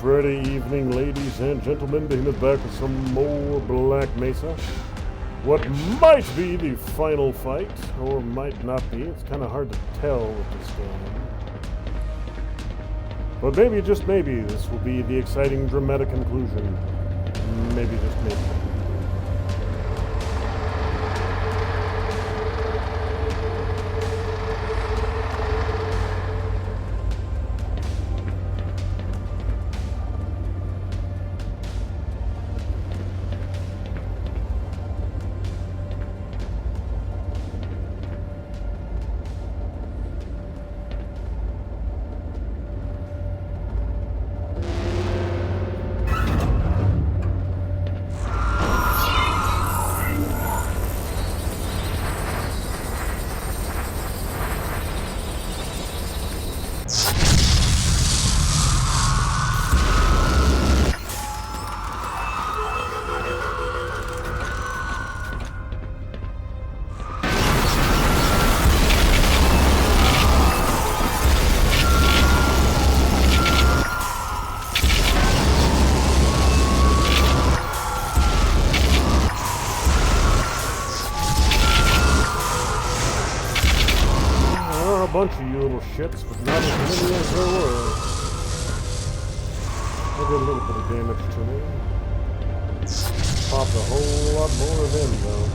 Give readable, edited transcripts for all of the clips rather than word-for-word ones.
Friday evening, ladies and gentlemen. Behemoth back with some more Black Mesa. What might be the final fight, or might not be. It's kind of hard to tell with this game. But maybe, just maybe, this will be the exciting, dramatic conclusion. Maybe, just maybe. Bunch of you little shits, but not as many as there were. They did a little bit of damage to me. Popped a whole lot more of them, though.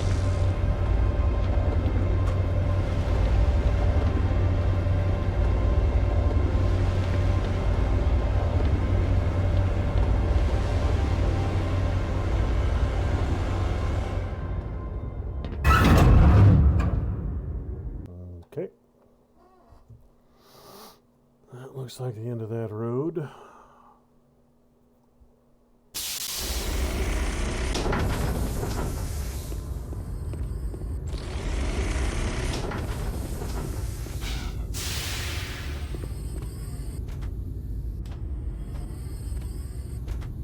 Okay. That looks like the end of that road.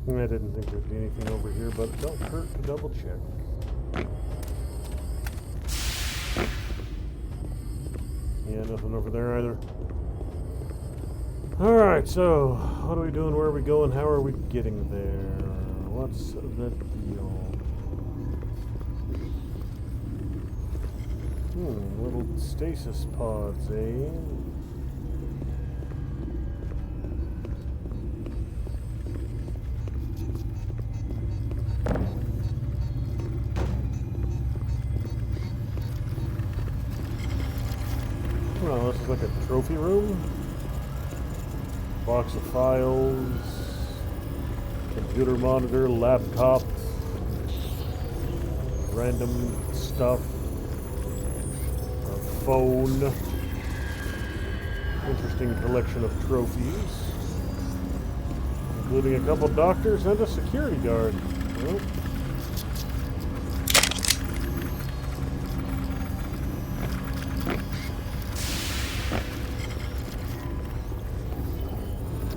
I didn't think there'd be anything over here, but it don't hurt to double check. Yeah, nothing over there either. Alright, so what are we doing? Where are we going? How are we getting there? What's the deal? Little stasis pods, eh? Well, this is like a trophy room. Box of files, computer monitor, laptop, random stuff, a phone, interesting collection of trophies, including a couple doctors and a security guard.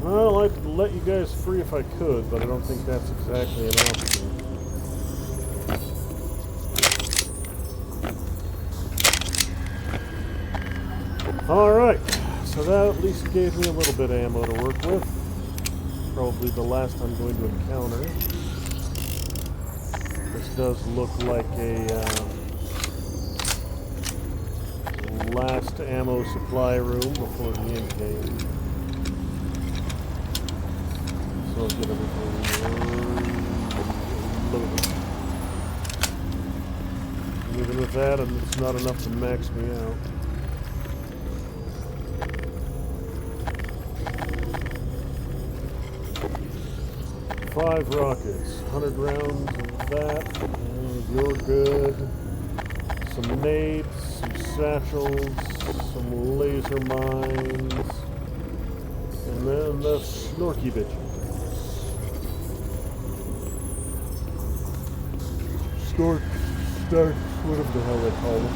Well, I'd let you guys free if I could, but I don't think that's exactly an option. Alright, so that at least gave me a little bit of ammo to work with. Probably the last I'm going to encounter. This does look like a last ammo supply room before the end game. So I'll get everything loaded. And even with that, it's not enough to max me out. Five rockets, 100 rounds of that, and you're good. Some nades, some satchels, some laser mines, and then the snorky bitches. Starts, whatever the hell they call them.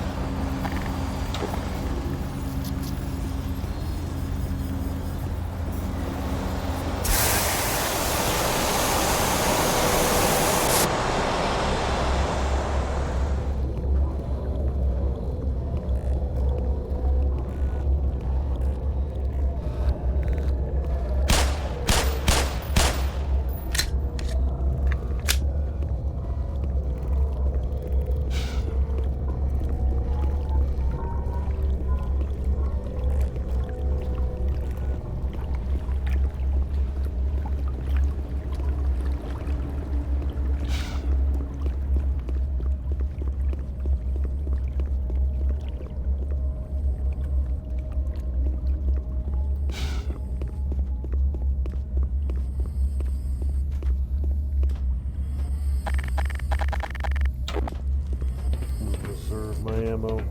my ammo.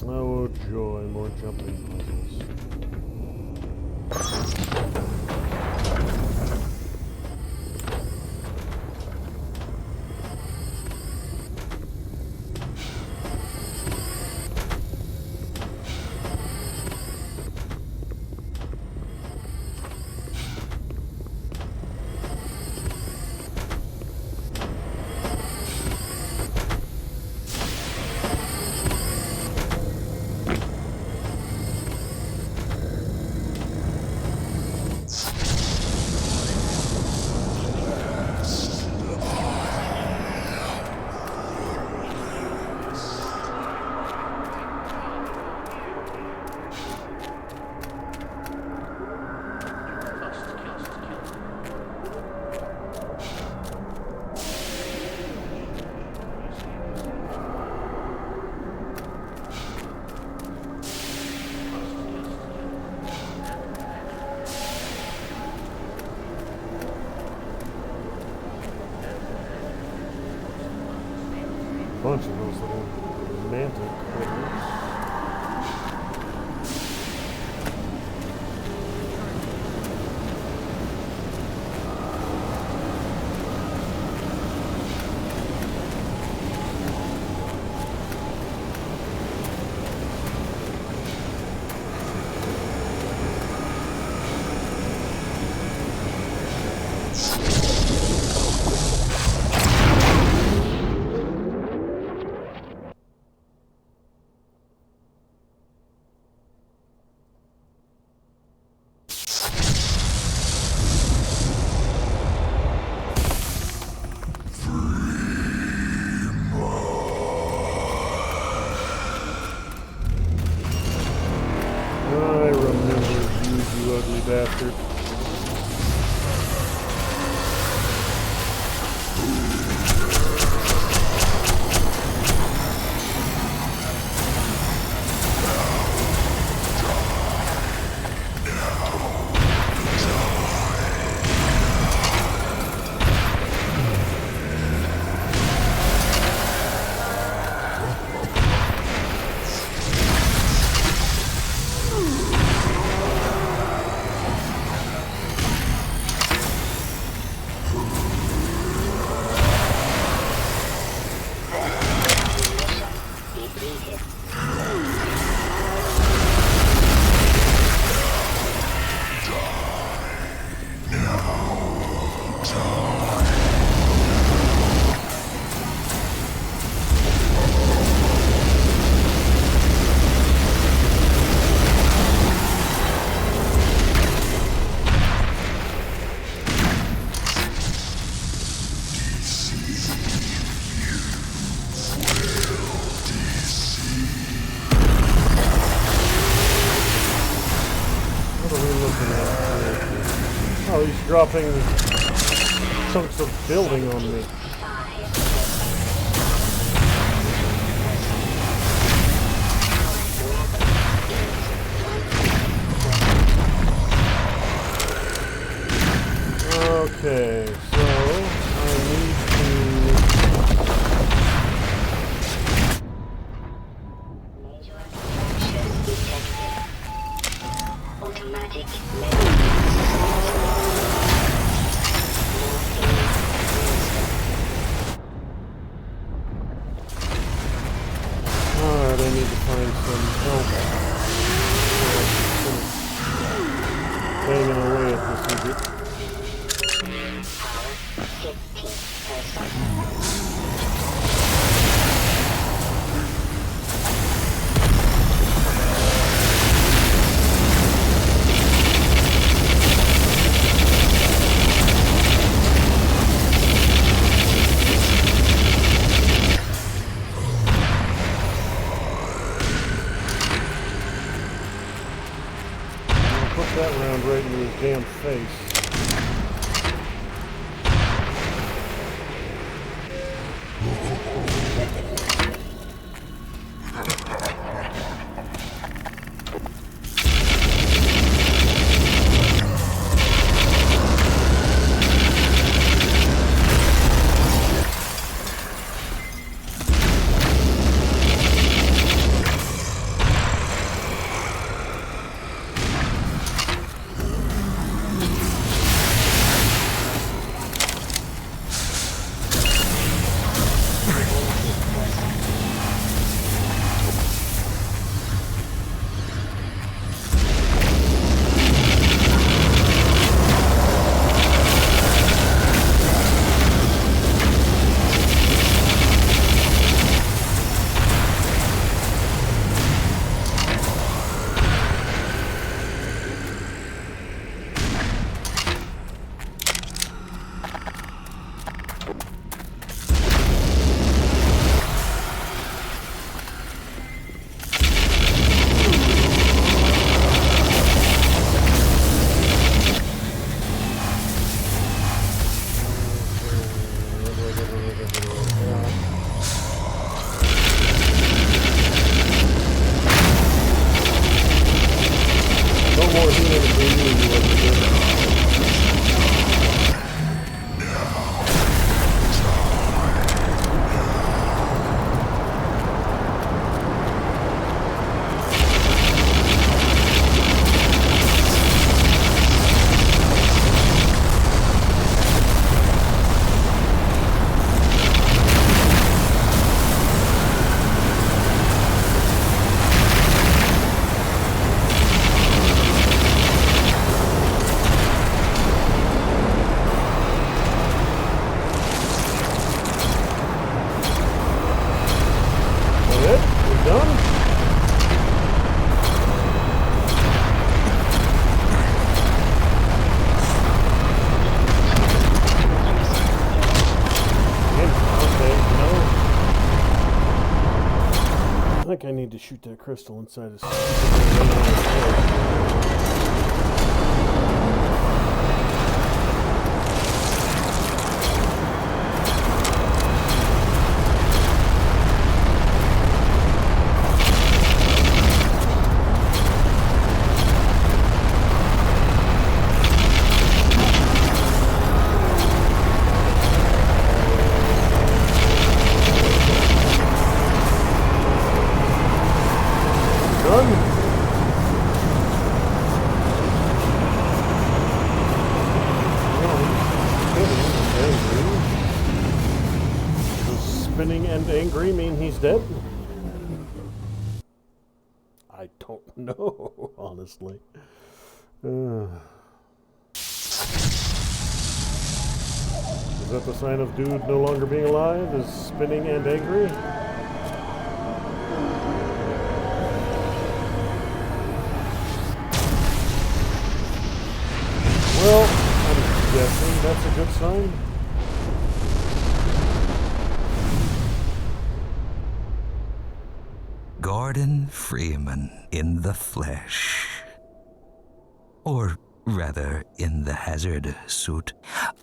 Oh joy, more jumping puzzles. Bunch of those little mantic critters. I remember you ugly bastard. Oh, he's dropping chunks of building on me. Okay, so I need automatic. Alright, I need to find some help. Banging away at this idiot. Put that round right into his damn face. think I need to shoot that crystal inside his... Spinning and angry mean he's dead? I don't know, honestly. Is that the sign of dude no longer being alive? Is spinning and angry? Well, I'm guessing that's a good sign. Gordon Freeman in the flesh. Or rather, in the hazard suit.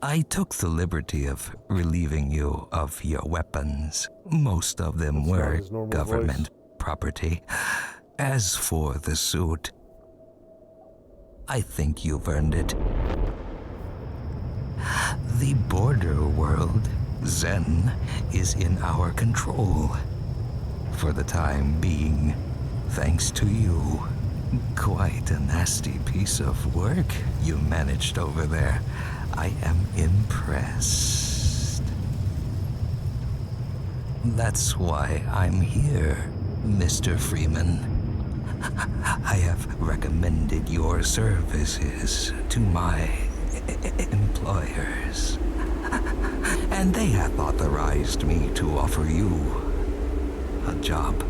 I took the liberty of relieving you of your weapons. Most of them were government property. As for the suit, I think you've earned it. The border world, Zen, is in our control. For the time being, thanks to you. Quite a nasty piece of work you managed over there. I am impressed. That's why I'm here, Mr. Freeman. I have recommended your services to my employers. And they have authorized me to offer you a job.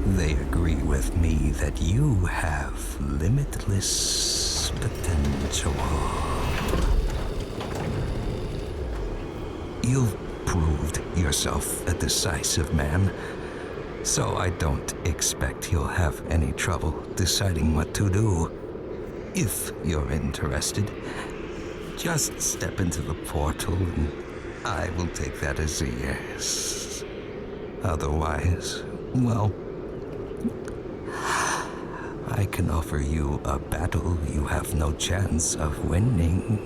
They agree with me that you have limitless potential. You've proved yourself a decisive man, so I don't expect you'll have any trouble deciding what to do. If you're interested, just step into the portal and I will take that as a yes. Otherwise, well, I can offer you a battle you have no chance of winning.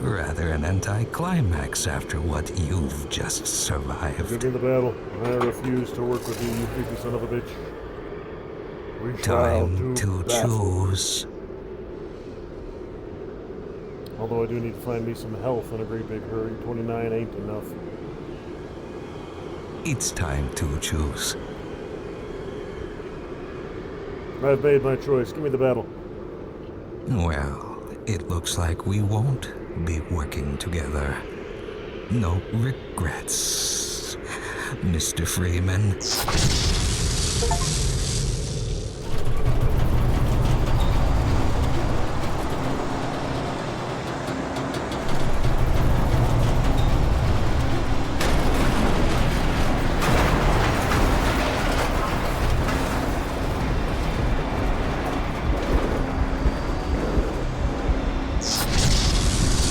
Rather an anticlimax after what you've just survived. Give me the battle. I refuse to work with you, you creepy son of a bitch. We Time to choose. Although I do need to find me some health in a great big hurry. 29 ain't enough. It's time to choose. I've made my choice. Give me the battle. Well, it looks like we won't be working together. No regrets, Mr. Freeman.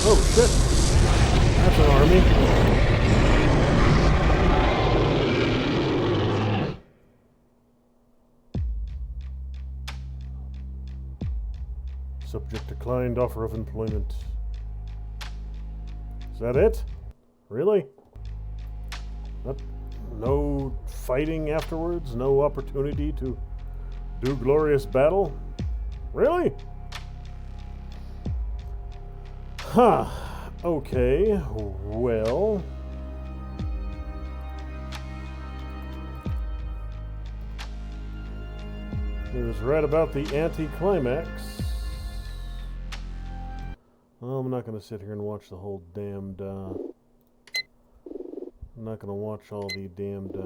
Oh shit! That's an army. Subject declined offer of employment. Is that it? Really? No fighting afterwards? No opportunity to do glorious battle? Really? Huh. Okay, well... He was right about the anticlimax. Well, I'm not going to sit here and watch the whole damned... I'm not going to watch all the damned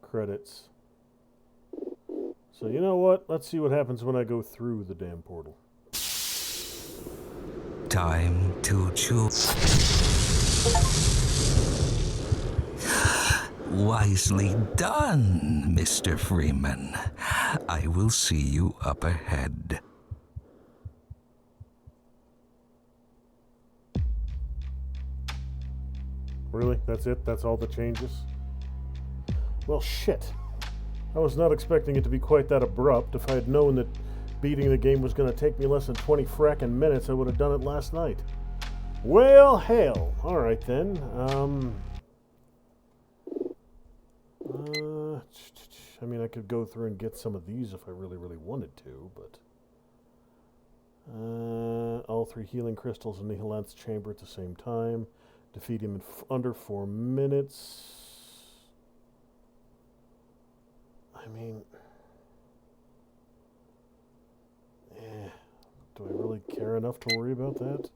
credits. So you know what? Let's see what happens when I go through the damn portal. Time to choose. Wisely done, Mr. Freeman. I will see you up ahead. Really? That's it? That's all the changes? Well, shit. I was not expecting it to be quite that abrupt. If I had known that beating the game was going to take me less than 20 frackin' minutes, I would have done it last night. Well, hell. Alright then. I mean, I could go through and get some of these if I really, really wanted to, but... all 3 healing crystals in the Nihilant's chamber at the same time. Defeat him in under 4 minutes. I mean... do I really care enough to worry about that?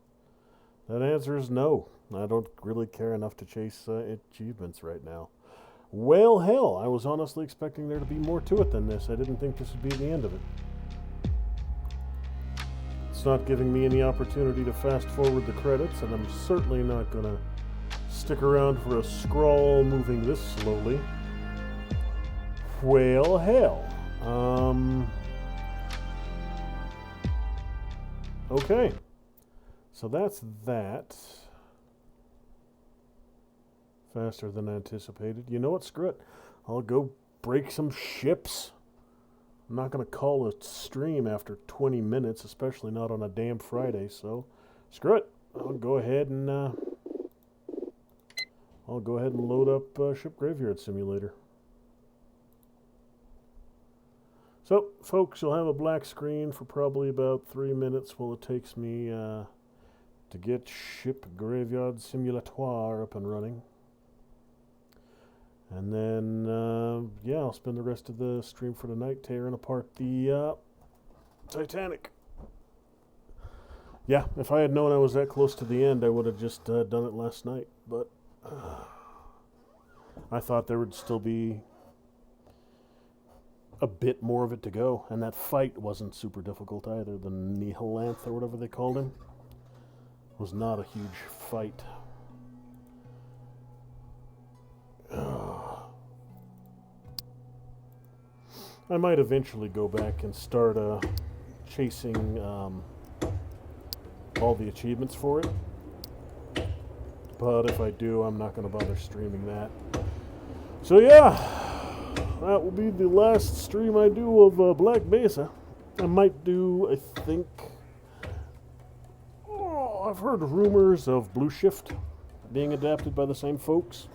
That answer is no. I don't really care enough to chase achievements right now. Well, hell, I was honestly expecting there to be more to it than this. I didn't think this would be the end of it. It's not giving me any opportunity to fast forward the credits, and I'm certainly not going to stick around for a scroll moving this slowly. Well, hell. Okay. So that's that. Faster than anticipated. You know what? Screw it. I'll go break some ships. I'm not going to call a stream after 20 minutes, especially not on a damn Friday, so screw it. I'll go ahead and load up Ship Graveyard Simulator. So, folks, you'll have a black screen for probably about 3 minutes while it takes me to get Ship Graveyard Simulatoire up and running. And then, yeah, I'll spend the rest of the stream for tonight tearing apart the Titanic. Yeah, if I had known I was that close to the end, I would have just done it last night. But I thought there would still be a bit more of it to go. And that fight wasn't super difficult either. The Nihilanth, or whatever they called him, was not a huge fight. I might eventually go back and start chasing all the achievements for it. But if I do, I'm not going to bother streaming that. So yeah, that will be the last stream I do of Black Mesa. I might do, I think... I've heard rumors of Blue Shift being adapted by the same folks,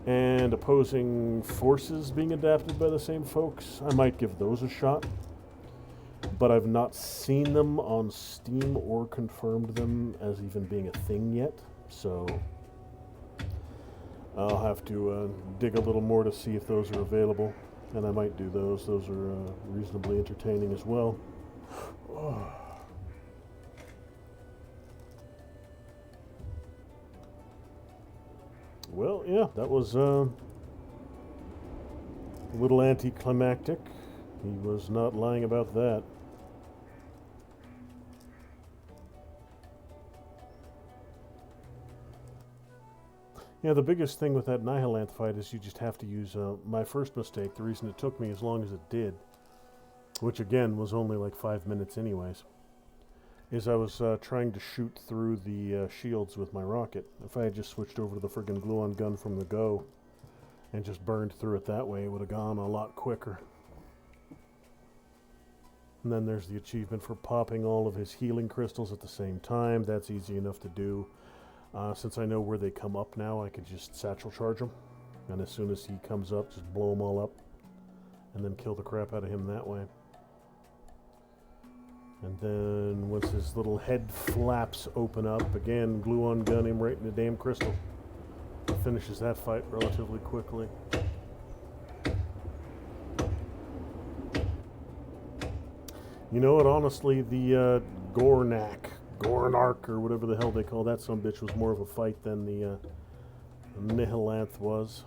and Opposing Forces being adapted by the same folks. I might give those a shot, but I've not seen them on Steam or confirmed them as even being a thing yet, so I'll have to dig a little more to see if those are available, and I might do those. Those are reasonably entertaining as well. Well, yeah, that was a little anticlimactic. He was not lying about that. Yeah, the biggest thing with that Nihilanth fight is you just have to use my first mistake, the reason it took me as long as it did, which again was only like 5 minutes anyways, is I was trying to shoot through the shields with my rocket. If I had just switched over to the friggin' glue-on gun from the go and just burned through it that way, it would have gone a lot quicker. And then there's the achievement for popping all of his healing crystals at the same time. That's easy enough to do. Since I know where they come up now, I could just satchel charge them. And as soon as he comes up, just blow them all up. And then kill the crap out of him that way. And then once his little head flaps open up, again, glue-on gun him right in the damn crystal. Finishes that fight relatively quickly. You know what, honestly, the Gornak, or whatever the hell they call that sumbitch, was more of a fight than the Nihilanth was.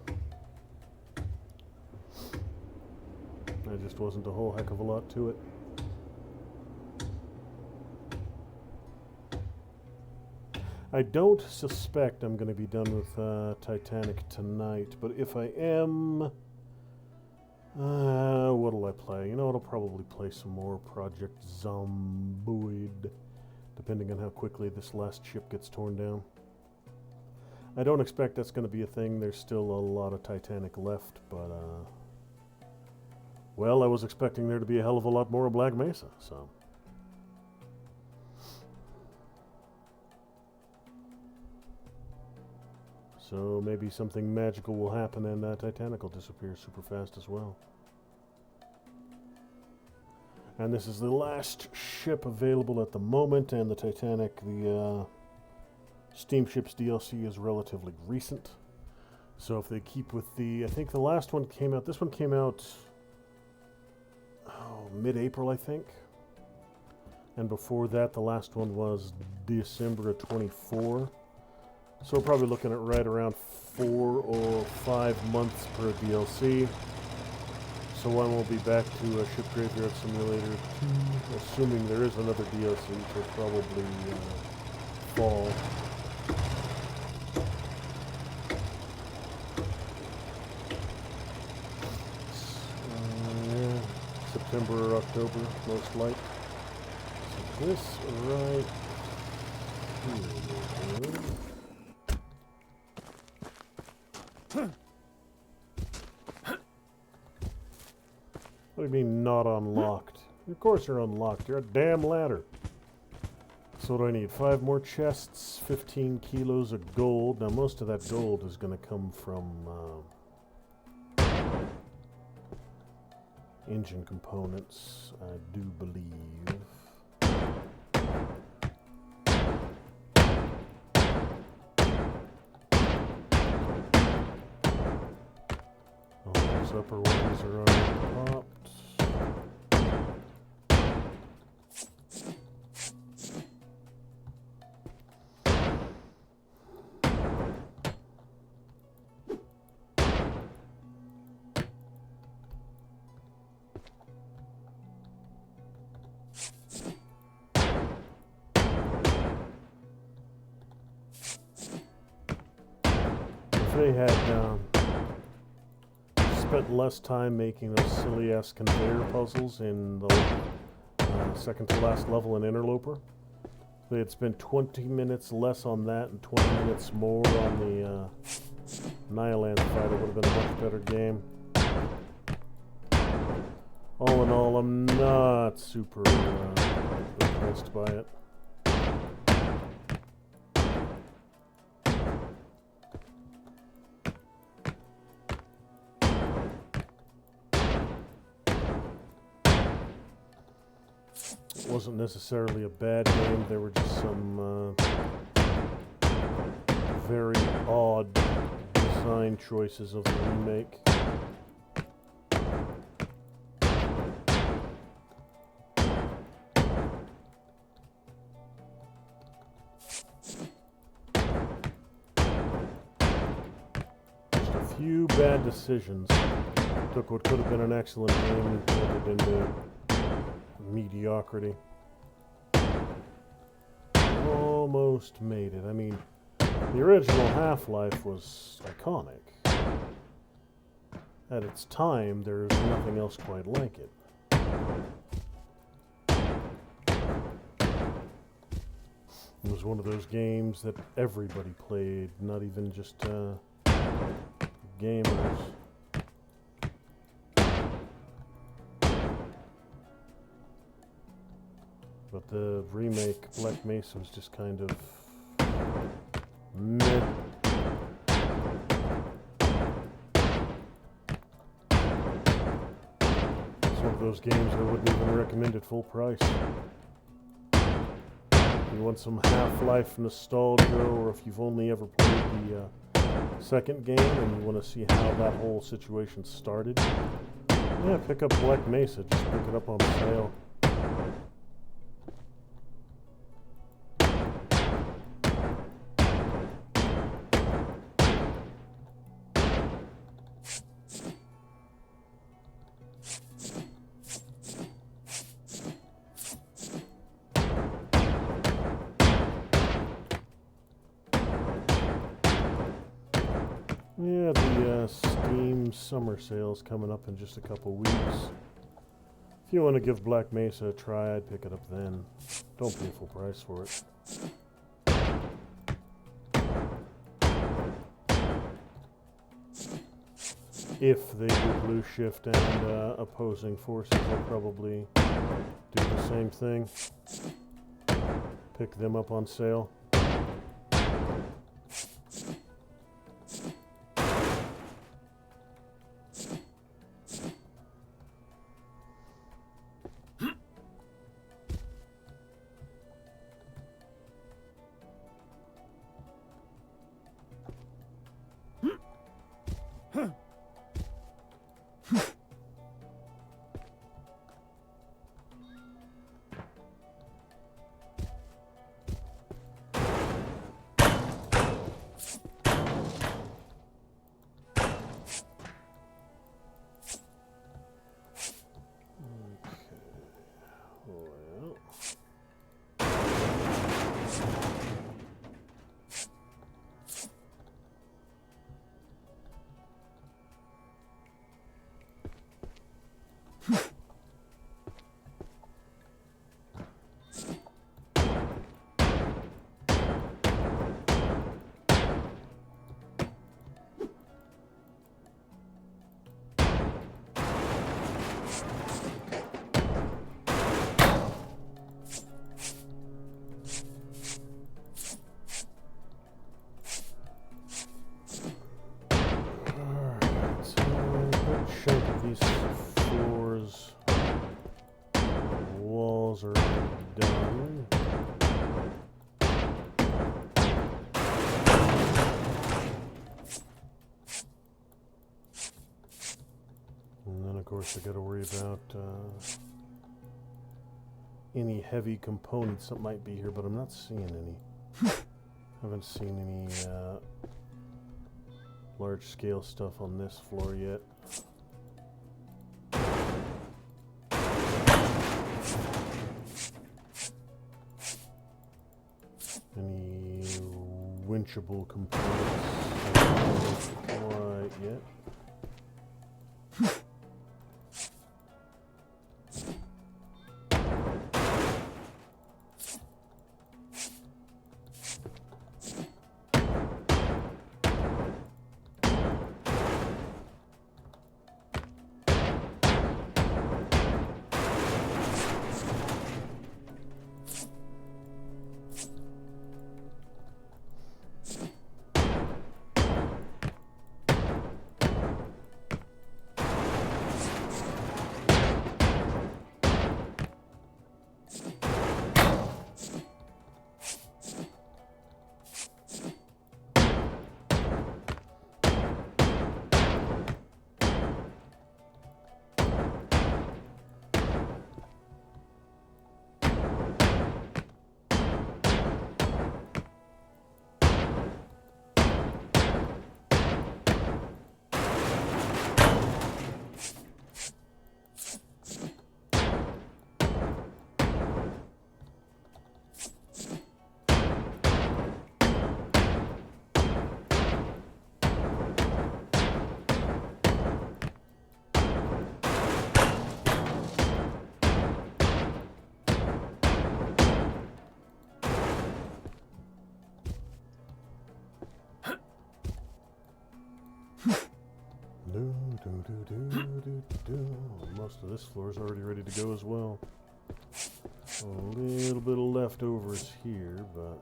There just wasn't a whole heck of a lot to it. I don't suspect I'm going to be done with Titanic tonight, but if I am, what'll I play? You know, I'll probably play some more Project Zomboid, depending on how quickly this last ship gets torn down. I don't expect that's going to be a thing. There's still a lot of Titanic left, but, well, I was expecting there to be a hell of a lot more of Black Mesa, so. So maybe something magical will happen and Titanic will disappear super fast as well. And this is the last ship available at the moment, and the Titanic, the Steamships DLC is relatively recent. So if they keep with the, I think the last one came out, this one came out mid-April, I think. And before that, the last one was December of 24. So we're probably looking at right around 4 or 5 months per DLC. So one will be back to Ship Graveyard Simulator 2, assuming there is another DLC, so probably fall. Yeah, September or October, most likely. So this right here. What do you mean not unlocked? Of course you're unlocked. You're a damn ladder. So what do I need? 5 more chests, 15 kilos of gold. Now most of that gold is going to come from engine components, I do believe. All those upper ones are already popped. They had spent less time making those silly-ass conveyor puzzles in the second to last level in Interloper. They had spent 20 minutes less on that and 20 minutes more on the Nihilance fight. It would have been a much better game. All in all, I'm not super impressed by it. It wasn't necessarily a bad game. There were just some very odd design choices of the remake. Just a few bad decisions. Took what could have been an excellent game and turned it into mediocrity. Almost made it. I mean, the original Half-Life was iconic. At its time, there's nothing else quite like it. It was one of those games that everybody played, not even just gamers. But the remake, Black Mesa, was just kind of meh. It's one of those games I wouldn't even recommend at full price. If you want some Half-Life nostalgia, or if you've only ever played the second game and you want to see how that whole situation started, yeah, pick up Black Mesa. Just pick it up on sale. Yeah, the Steam summer sale's coming up in just a couple weeks. If you want to give Black Mesa a try, I'd pick it up then. Don't pay full price for it. If they do blue shift and opposing forces, they'll probably do the same thing. Pick them up on sale. These floors, walls are done. And then, of course, I got to worry about any heavy components that might be here, but I'm not seeing any. Haven't seen any large-scale stuff on this floor yet. Any winchable components? Not quite yet. Most of this floor is already ready to go as well. A little bit of leftovers here, but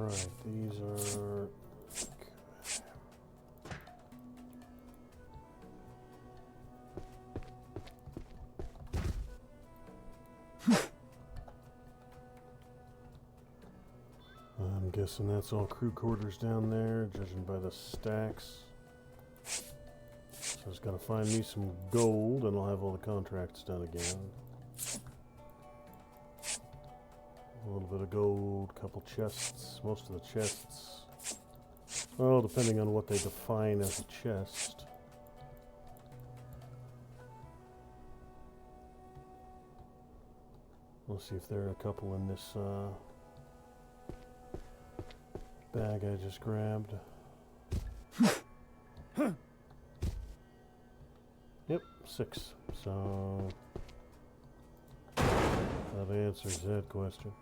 Alright, these are... I'm guessing that's all crew quarters down there, judging by the stacks. So I just gotta find me some gold and I'll have all the contracts done again. A little bit of gold, couple chests, most of the chests. Well, depending on what they define as a chest. We'll see if there are a couple in this bag I just grabbed. Yep, 6. So that answers that question.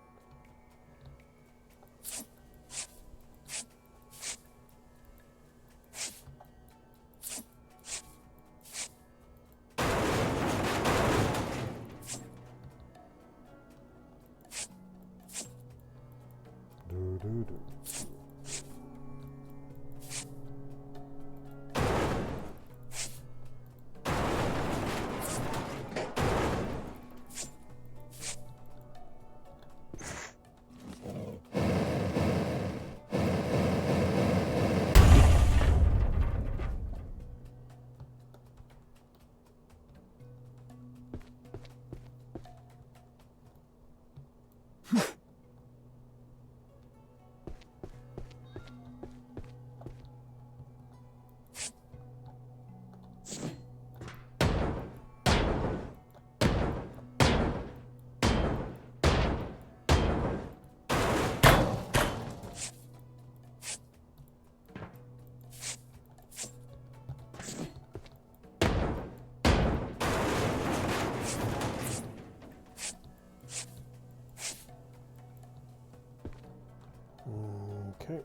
Okay.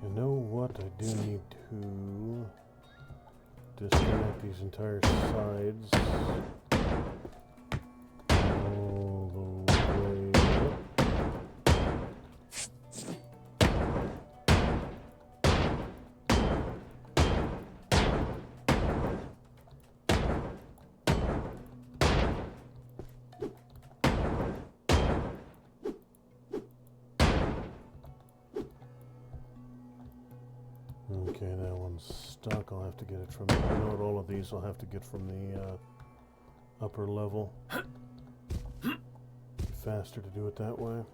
You know what? I do need to disconnect these entire sides all the way up. Okay, that one's stuck. I'll have to get it from, you know what, all of these I'll have to get from the upper level. Be faster to do it that way.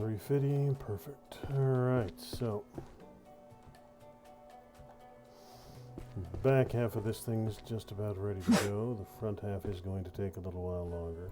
350, perfect. Alright, so the back half of this thing's just about ready to go. The front half is going to take a little while longer.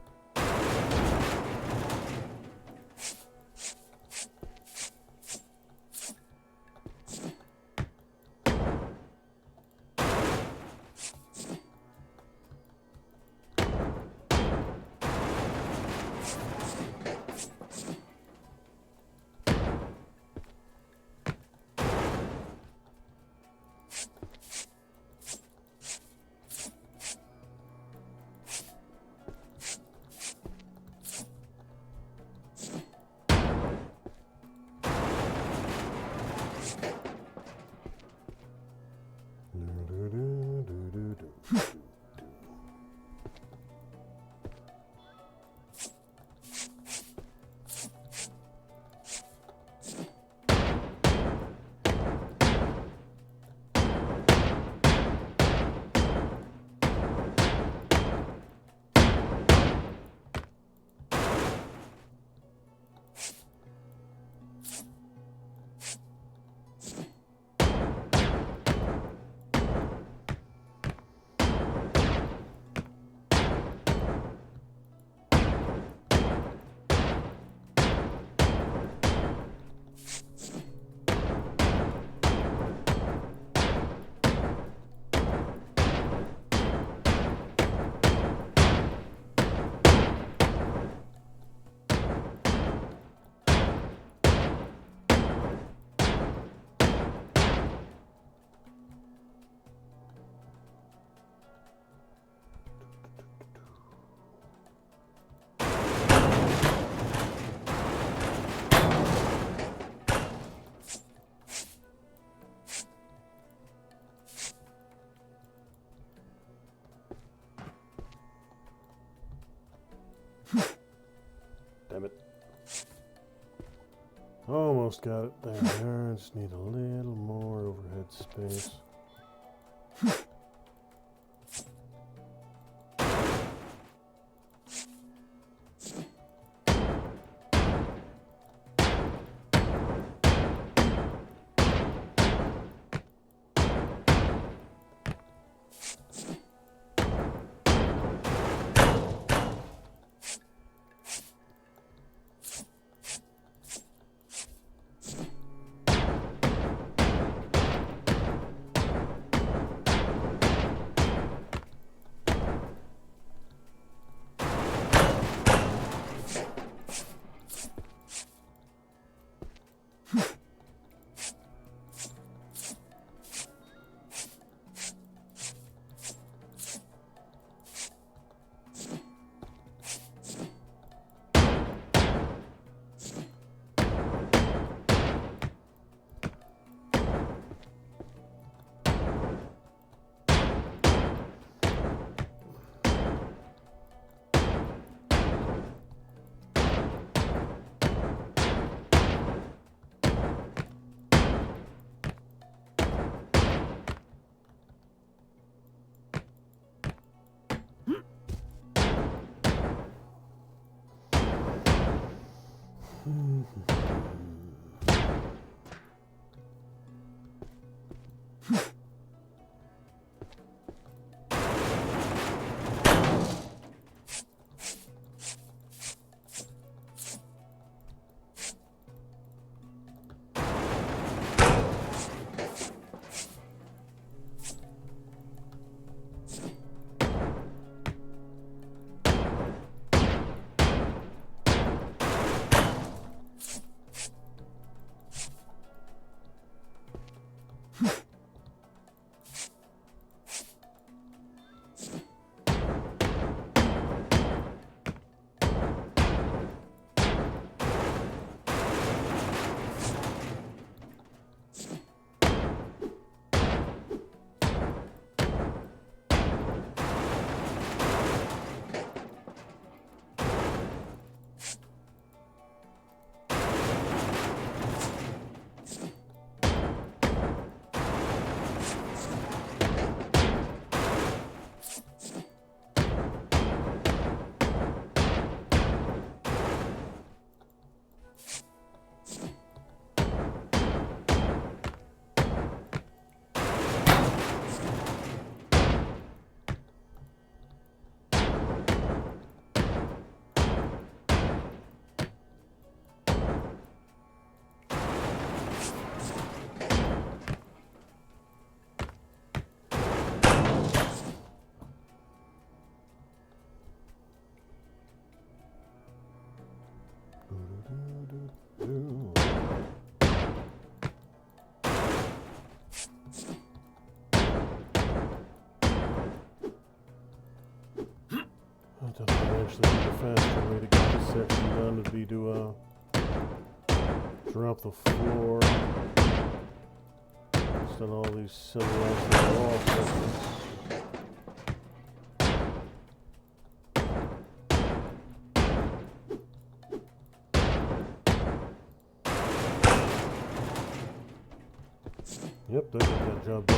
Damn it. Almost got it there. I just need a little more overhead space. That would actually be the faster way to get this section done would be to drop the floor. Instead of all these silly ass wall sections. Yep, that got that job done.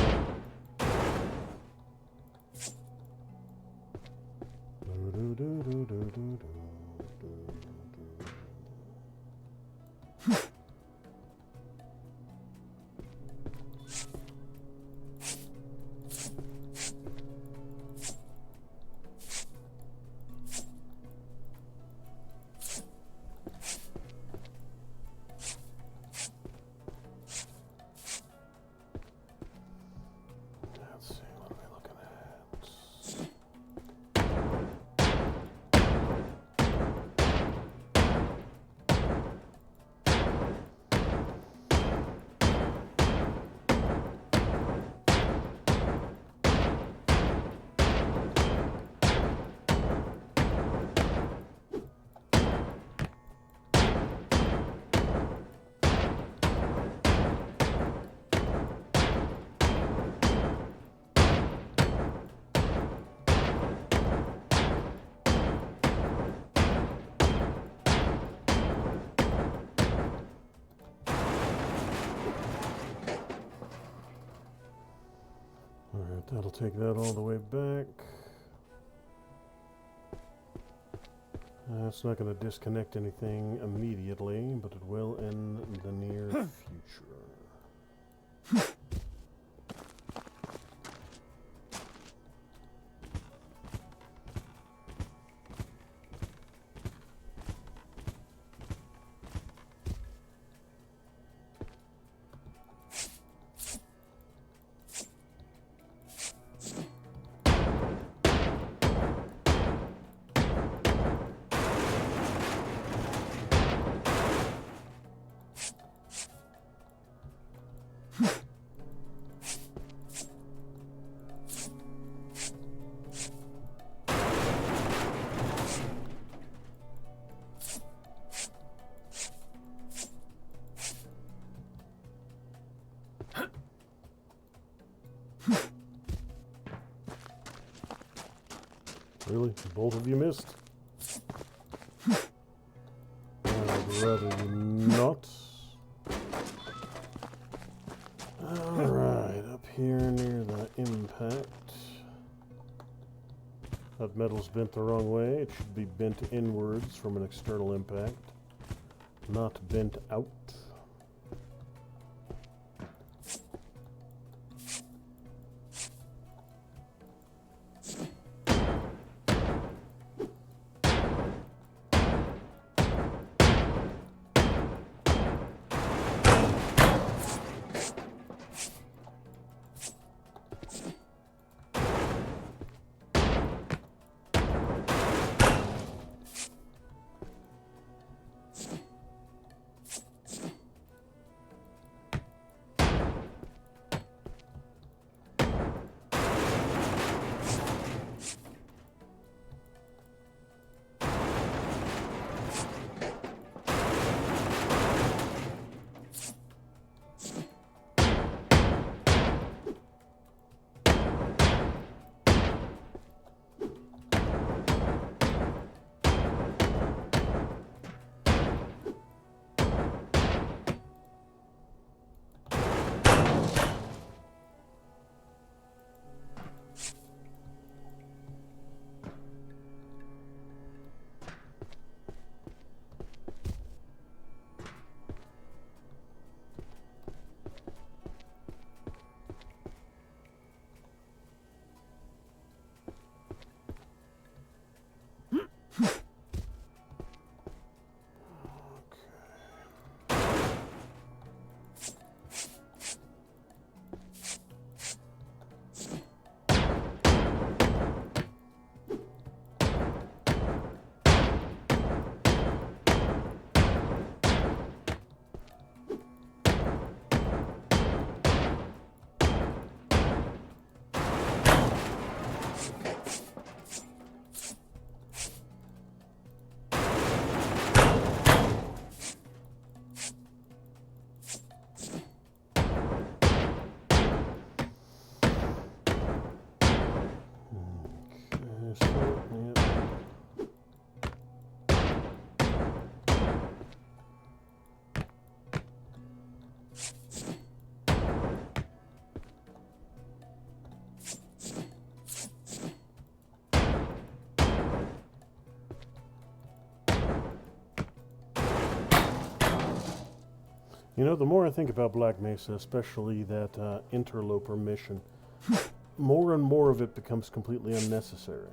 Let's see, what are we looking at? Alright, that'll take that all the way back. It's not going to disconnect anything immediately, but it will in the near future. Really? Both of you missed? I'd rather you not. Alright, up here near the impact. That metal's bent the wrong way. It should be bent inwards from an external impact, not bent out. You know, the more I think about Black Mesa, especially that interloper mission, more and more of it becomes completely unnecessary.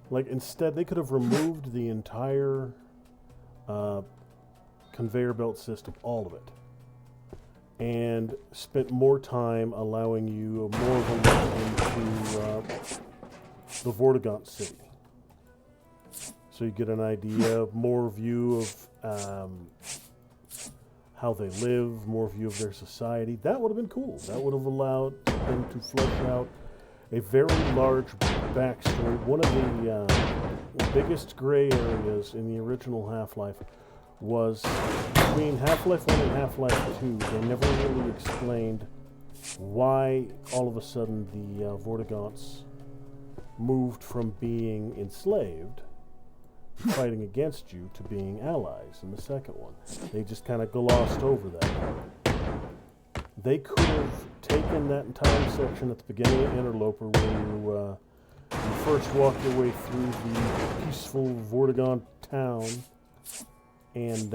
Like, instead, they could have removed the entire conveyor belt system, all of it, and spent more time allowing you more of a look into the Vortigaunt city. So you get an idea, more view of how they live, more view of their society. That would have been cool. That would have allowed them to flesh out a very large backstory. One of the biggest gray areas in the original Half-Life was between Half-Life 1 and Half-Life 2. They never really explained why all of a sudden the Vortigaunts moved from being enslaved, fighting against you, to being allies in the second one. They just kind of glossed over that part. They could have taken that entire section at the beginning of Interloper where you first walk your way through the peaceful Vortigaunt town, and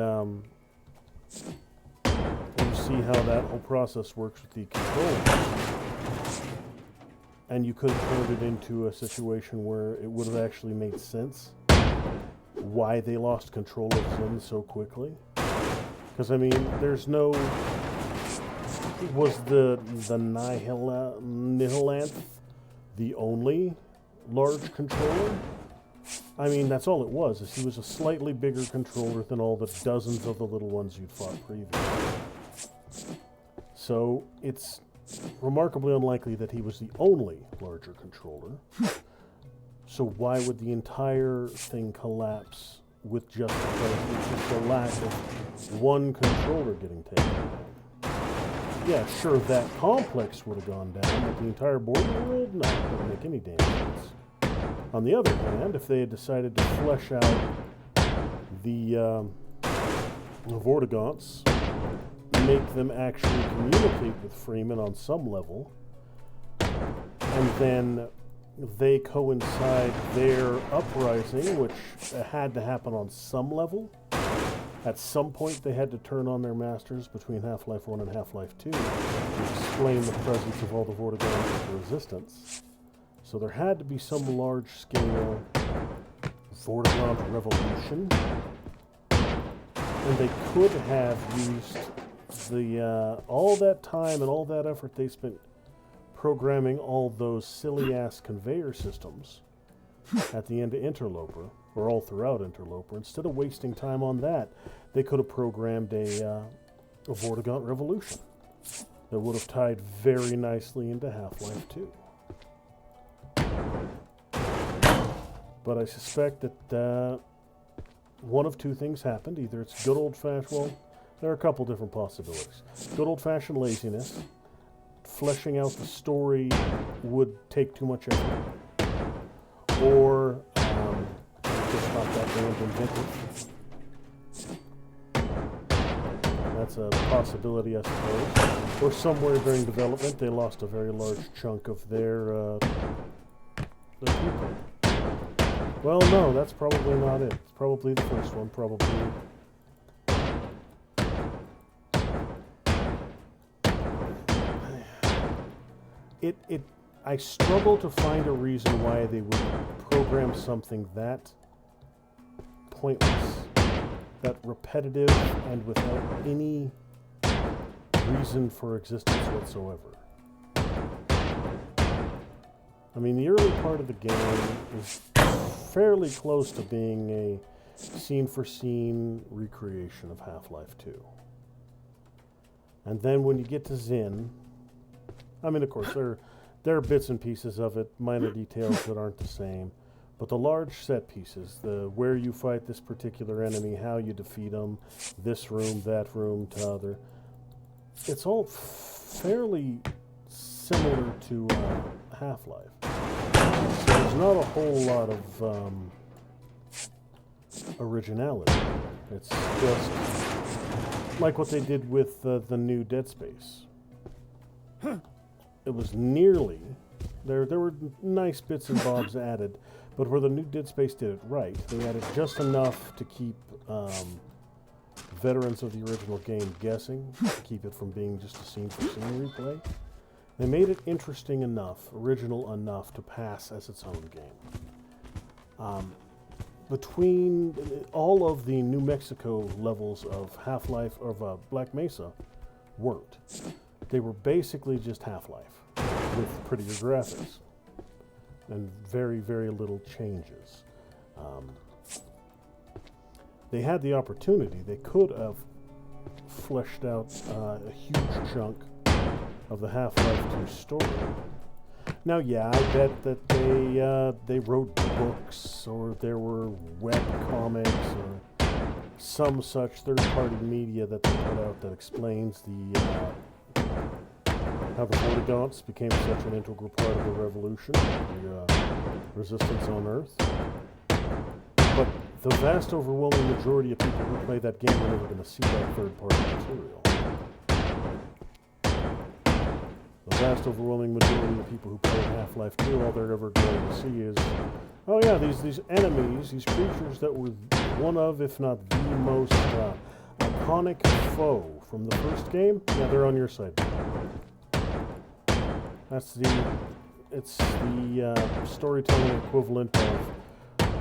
you see how that whole process works with the controls. And you could have turned it into a situation where it would have actually made sense why they lost control of Zin so quickly. Because, I mean, there's no... Was the Nihilanth the only large controller? I mean, that's all it was, is he was a slightly bigger controller than all the dozens of the little ones you'd fought previously. So, it's remarkably unlikely that he was the only larger controller. So why would the entire thing collapse with just the lack of one controller getting taken down? Yeah, sure, that complex would have gone down, but the entire border world? No, it doesn't make any damn sense. On the other hand, if they had decided to flesh out the Vortigaunts, make them actually communicate with Freeman on some level, and then they coincide their uprising, which had to happen on some level. At some point, they had to turn on their masters between Half-Life 1 and Half-Life 2 to explain the presence of all the Vortigaunts of the Resistance. So there had to be some large-scale Vortigaunt revolution, and they could have used the all that time and all that effort they spent programming all those silly-ass conveyor systems at the end of Interloper, or all throughout Interloper. Instead of wasting time on that, they could have programmed a Vortigaunt revolution that would have tied very nicely into Half-Life 2. But I suspect that one of two things happened. Either it's good old-fashioned, well, there are a couple different possibilities. Good old-fashioned laziness. Fleshing out the story would take too much effort. Or just not that damn inventive. That's a possibility, I suppose. Or somewhere during development they lost a very large chunk of their people. Well, no, that's probably not it. It's probably the first one, probably. I struggle to find a reason why they would program something that pointless, that repetitive, and without any reason for existence whatsoever. I mean, the early part of the game is fairly close to being a scene-for-scene recreation of Half-Life 2. And then when you get to Zin, I mean, of course, there are bits and pieces of it, minor details that aren't the same, but the large set pieces, the where you fight this particular enemy, how you defeat them, this room, that room, t'other, it's all fairly similar to Half-Life. So there's not a whole lot of originality. It's just like what they did with the new Dead Space. It was nearly, there were nice bits and bobs added, but where the new Dead Space did it right, they added just enough to keep veterans of the original game guessing, to keep it from being just a scene-for-scene replay. They made it interesting enough, original enough, to pass as its own game. Between all of the New Mexico levels of Half-Life, of Black Mesa, weren't. They were basically just Half-Life, with prettier graphics, and very, very little changes. They had the opportunity. They could have fleshed out a huge chunk of the Half-Life 2 story. Now, yeah, I bet that they wrote books, or there were web comics, or some such third-party media that they put out that explains how the Vortigaunts became such an integral part of the revolution, the resistance on Earth. But the vast overwhelming majority of people who play that game are never going to see that third-party material. The vast overwhelming majority of people who play Half-Life 2, all they're ever going to see is, oh yeah, these enemies, these creatures that were one of, if not the most iconic foe from the first game, yeah, they're on your side. It's the storytelling equivalent of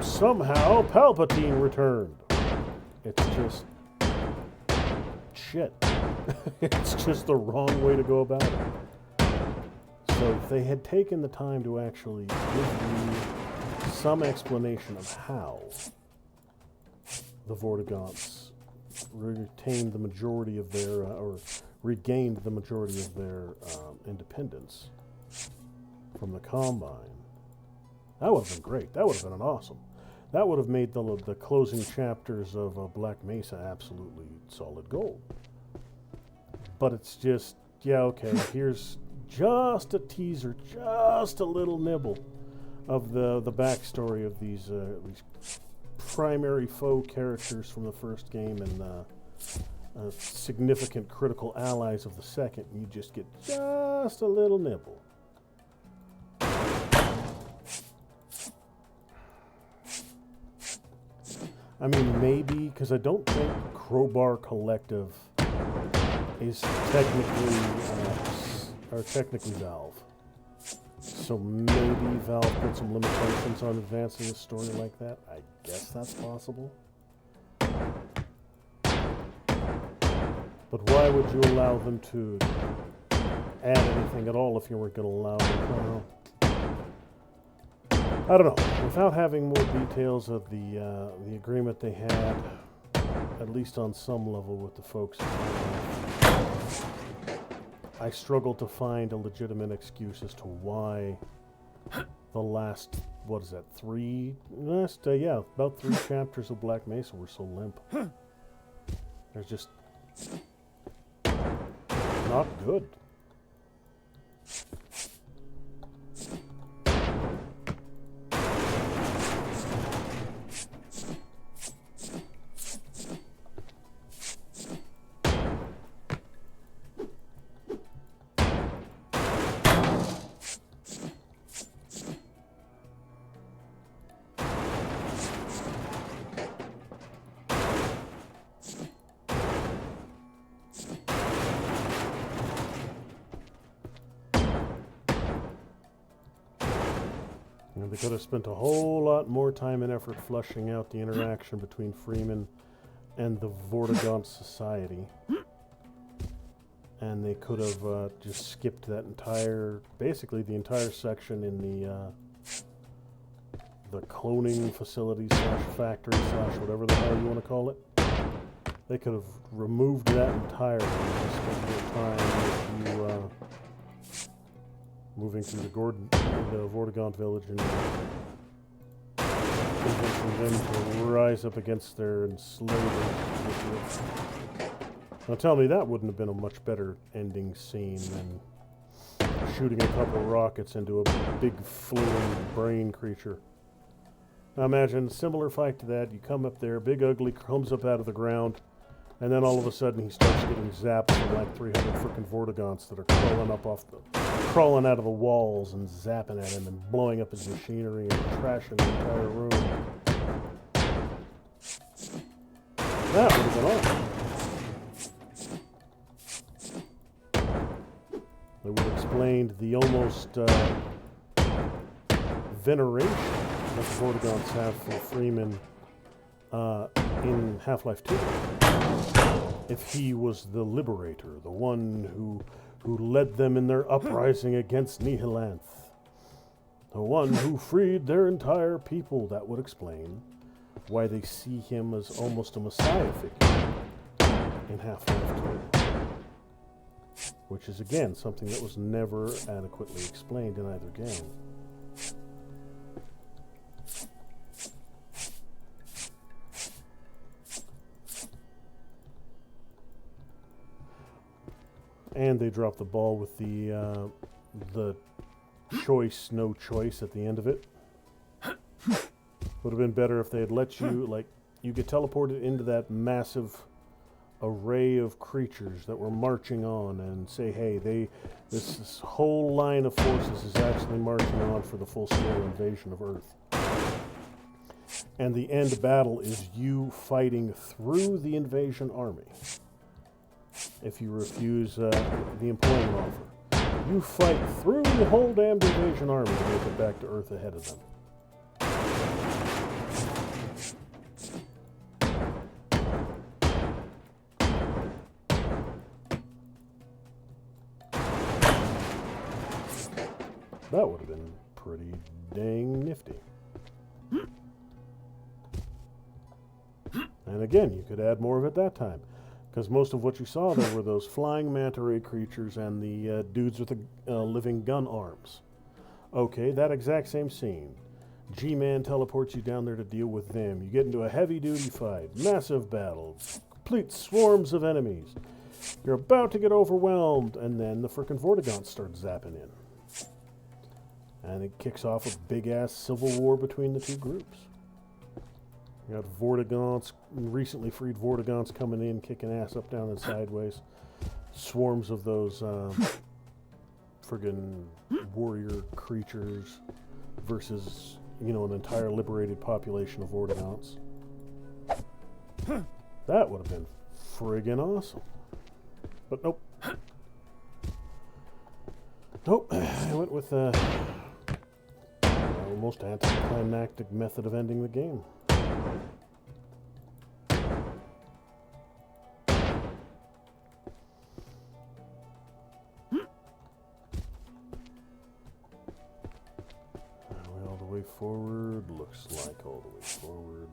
somehow Palpatine returned. It's just shit. It's just the wrong way to go about it. So if they had taken the time to actually give me some explanation of how the Vortigaunts retained the majority of their, or regained the majority of their independence from the Combine, that would have been great. That would have been awesome. That would have made the closing chapters of Black Mesa absolutely solid gold. But it's just, yeah, okay, here's just a teaser, just a little nibble of the backstory of these primary foe characters from the first game and significant critical allies of the second. You just get just a little nibble. I mean, maybe, because I don't think Crowbar Collective is technically Valve. So maybe Valve put some limitations on advancing a story like that. I guess that's possible. But why would you allow them to add anything at all if you weren't going to allow them? I don't know. Without having more details of the agreement they had, at least on some level with the folks, I struggle to find a legitimate excuse as to why the last, what is that, about 3 chapters of Black Mesa were so limp. They're just not good. They could have spent a whole lot more time and effort fleshing out the interaction between Freeman and the Vortigaunt Society. And they could have just skipped that basically the entire section in the cloning facility / factory / whatever the hell you want to call it. They could have removed that entirely and spent more time with you moving through the Vortigaunt village and convincing them to rise up against their enslavers. Now tell me that wouldn't have been a much better ending scene than shooting a couple rockets into a big floating brain creature. Now imagine a similar fight to that. You come up there, big ugly comes up out of the ground, and then all of a sudden he starts getting zapped from like 300 frickin' Vortigaunts that are crawling out of the walls and zapping at him and blowing up his machinery and trashing the entire room. That would have been awesome. explained the almost veneration that the Vortigons have for Freeman in Half-Life 2. If he was the liberator, the one who led them in their uprising against Nihilanth, the one who freed their entire people, that would explain why they see him as almost a messiah figure in Half-Life 2. Which is, again, something that was never adequately explained in either game. And they dropped the ball with the choice, no choice at the end of it. Would have been better if they had let you, like, you get teleported into that massive array of creatures that were marching on and say, hey, this whole line of forces is actually marching on for the full-scale invasion of Earth. And the end battle is you fighting through the invasion army. If you refuse the employment offer, you fight through the whole damned invasion army to make it back to Earth ahead of them. That would have been pretty dang nifty. And again, you could add more of it that time. Because most of what you saw there were those flying manta ray creatures and the dudes with the living gun arms. Okay, that exact same scene. G-Man teleports you down there to deal with them. You get into a heavy-duty fight, massive battle, complete swarms of enemies. You're about to get overwhelmed, and then the frickin' Vortigons start zapping in. And it kicks off a big-ass civil war between the two groups. You got Vortigons, recently freed Vortigons coming in, kicking ass up, down, and sideways. Swarms of those friggin' warrior creatures versus, you know, an entire liberated population of Vortigons. That would have been friggin' awesome. But nope. Nope. I went with the most anticlimactic method of ending the game. All the way forward, looks like all the way forward.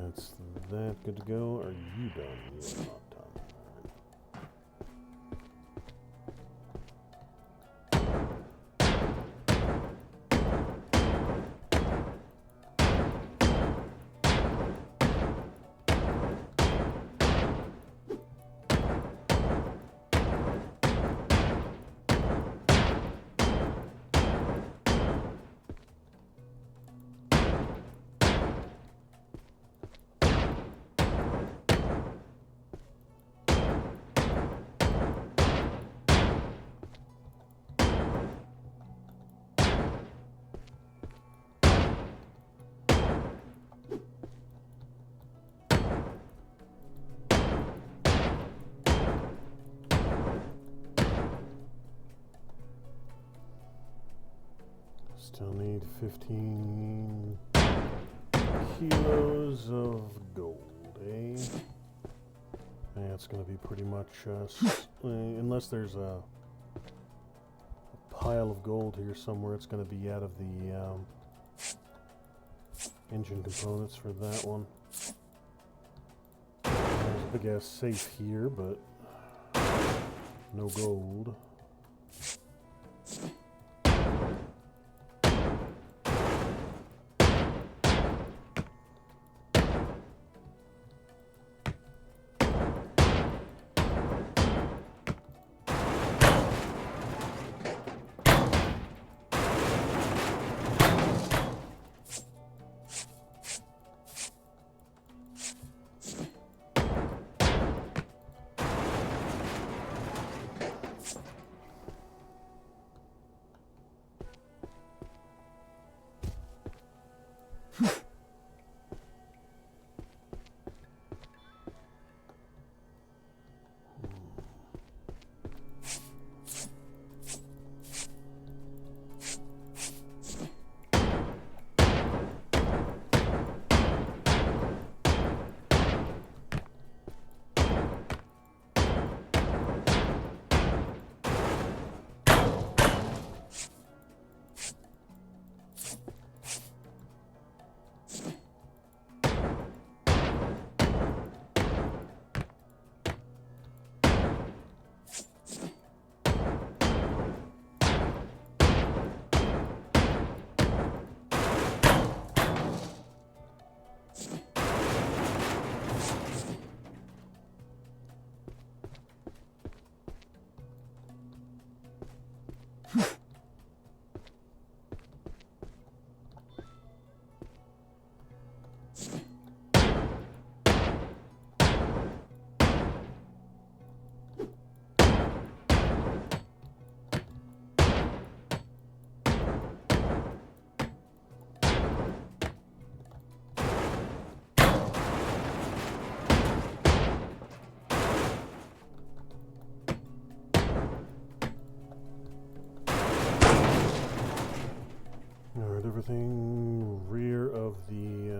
That's that. Good to go. Are you done? You're not done. Still need 15 kilos of gold, eh? Yeah, it's going to be pretty much, unless there's a pile of gold here somewhere, it's going to be out of the engine components for that one. There's a big ass safe here, but no gold. everything rear of the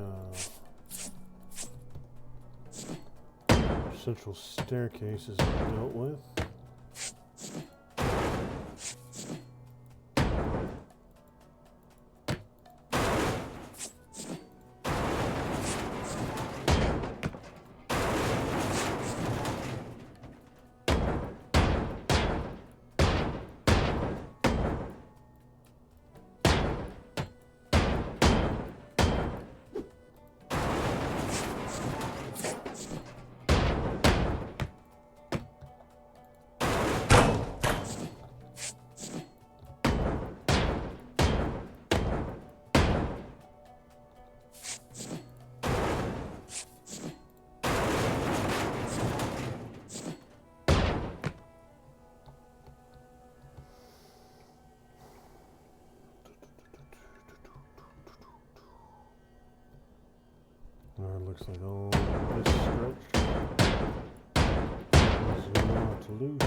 central staircase is dealt with. It looks like all this stretch is not loose.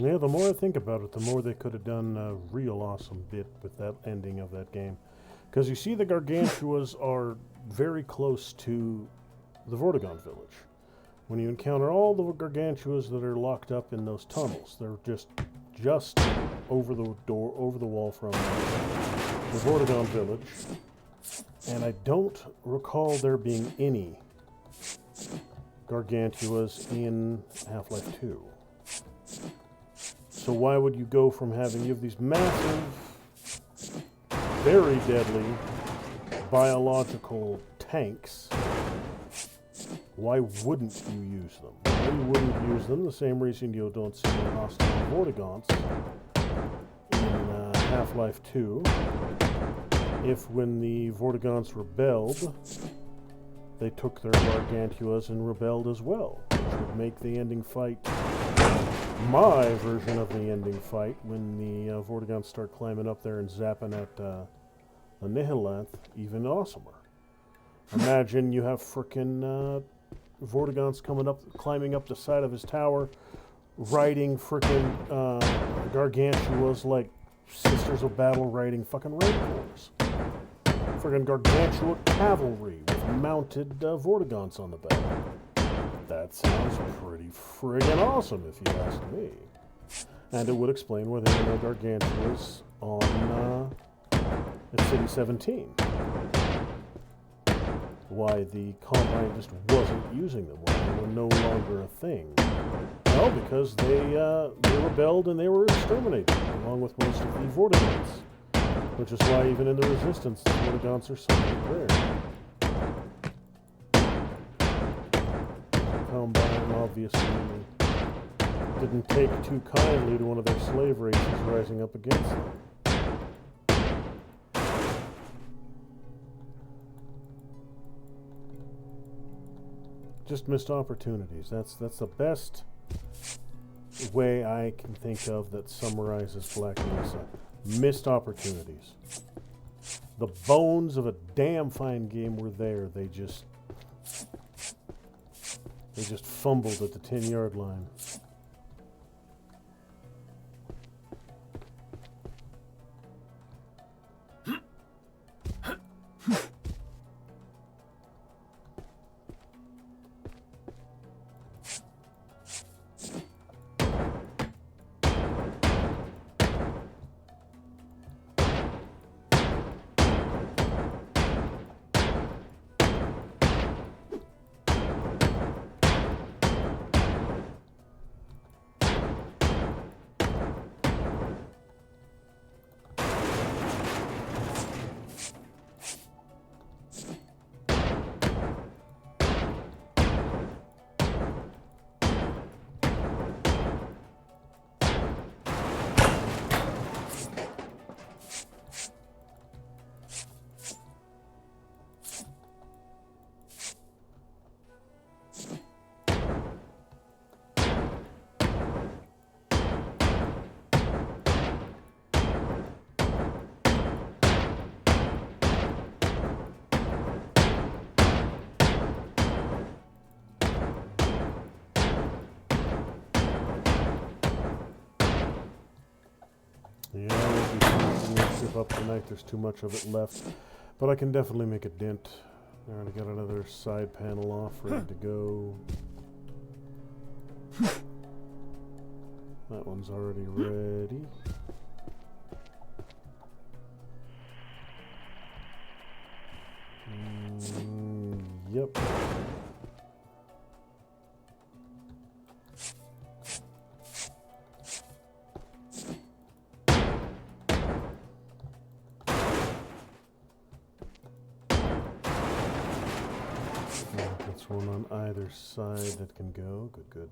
Yeah, the more I think about it, the more they could have done a real awesome bit with that ending of that game. Because you see the Gargantuas are very close to the Vortigaunt village. When you encounter all the Gargantuas that are locked up in those tunnels, they're just over the door, over the wall from the Vortigaunt village. And I don't recall there being any Gargantuas in Half-Life 2. So why would you go from having, you have these massive, very deadly, biological tanks, why wouldn't you use them? Why you wouldn't use them? The same reason you don't see hostile Vortigaunts in Half-Life 2. If when the Vortigaunts rebelled, they took their Gargantuas and rebelled as well, which would make the ending fight, my version of the ending fight, when the Vortigaunts start climbing up there and zapping at the Nihilanth, even awesomer. Imagine you have frickin' Vortigaunts climbing up the side of his tower, riding frickin' Gargantuas like Sisters of Battle riding fucking rancors. Frickin' Gargantua cavalry with mounted Vortigaunts on the back. That sounds pretty friggin' awesome, if you ask me. And it would explain why there were no Gargantuas on at City 17. Why the Combine just wasn't using them, why they were no longer a thing. Well, because they rebelled and they were exterminated, along with most of the Vortigaunts. Which is why even in the Resistance, the Vortigaunts are so rare. Combine obviously didn't take too kindly to one of their slave races rising up against them. Just missed opportunities. That's the best way I can think of that summarizes Black Mesa. Missed opportunities. The bones of a damn fine game were there. They just fumbled at the 10-yard line. Yeah, I won't be finishing this ship up tonight. There's too much of it left. But I can definitely make a dent. Alright, I got another side panel off, ready to go. That one's already ready. Yep. That's one on either side that can go. Good, good.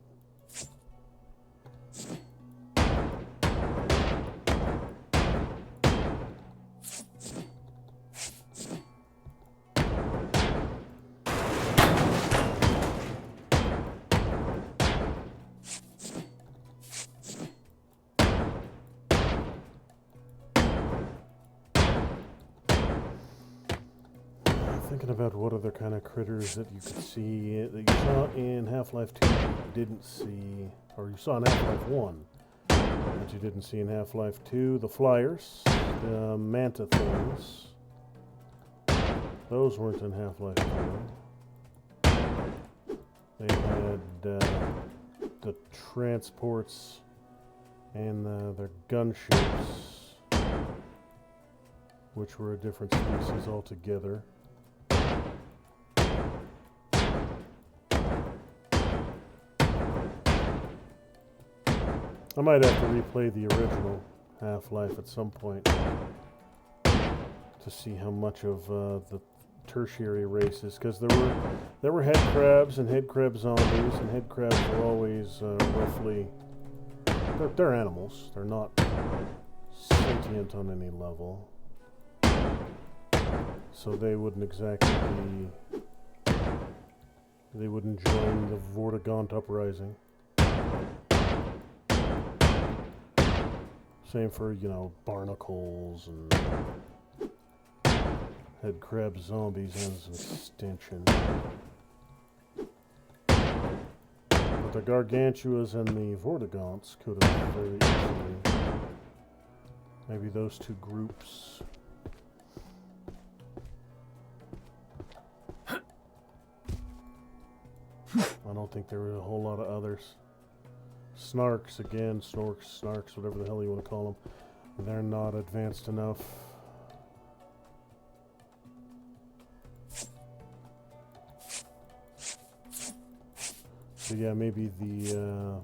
Thinking about what other kind of critters that you could see that you saw in Half-Life 2 that you didn't see, or you saw in Half-Life 1 that you didn't see in Half-Life 2. The flyers, the manta things, those weren't in Half-Life 2. They had the transports and their gunships, which were a different species altogether. I might have to replay the original Half-Life at some point to see how much of the tertiary races, because there were head crabs and head crab zombies, and head crabs are always roughly they're animals. They're not sentient on any level, so they wouldn't exactly be. They wouldn't join the Vortigaunt uprising. Same for, you know, barnacles and head crab zombies as an extension. But the Gargantuas and the Vortigaunts could have very easily. Maybe those two groups. I don't think there were a whole lot of others. Snarks, again, snarks, whatever the hell you want to call them. They're not advanced enough. So yeah, maybe the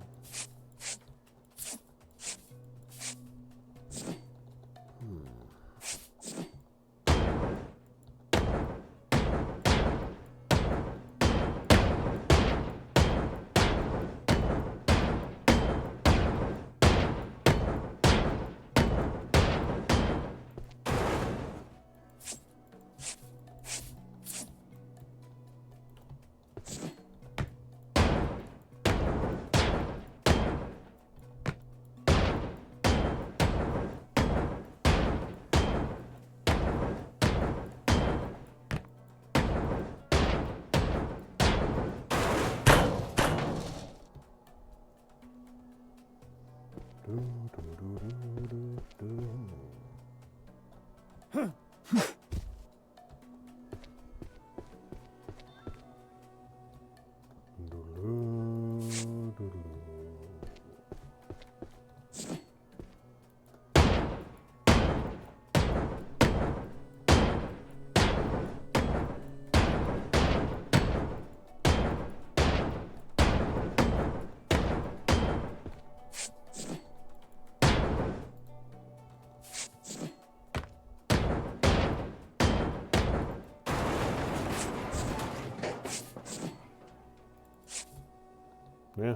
yeah.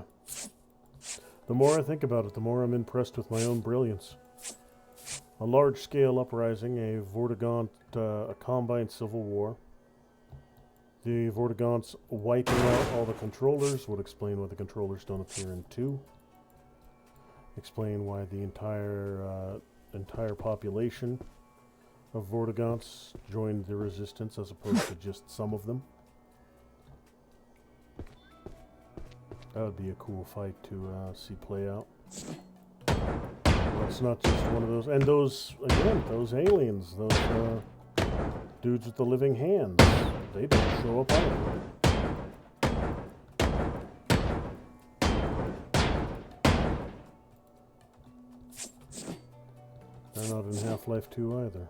The more I think about it, the more I'm impressed with my own brilliance. A large-scale uprising, a Vortigaunt, a combined civil war. The Vortigaunts wiping out all the controllers would explain why the controllers don't appear in 2. Explain why the entire population of Vortigaunts joined the resistance as opposed to just some of them. That would be a cool fight to see play out. What it's not just one of those. And those, again, those aliens, those dudes with the living hands, they don't show up either. They're not in Half-Life 2 either.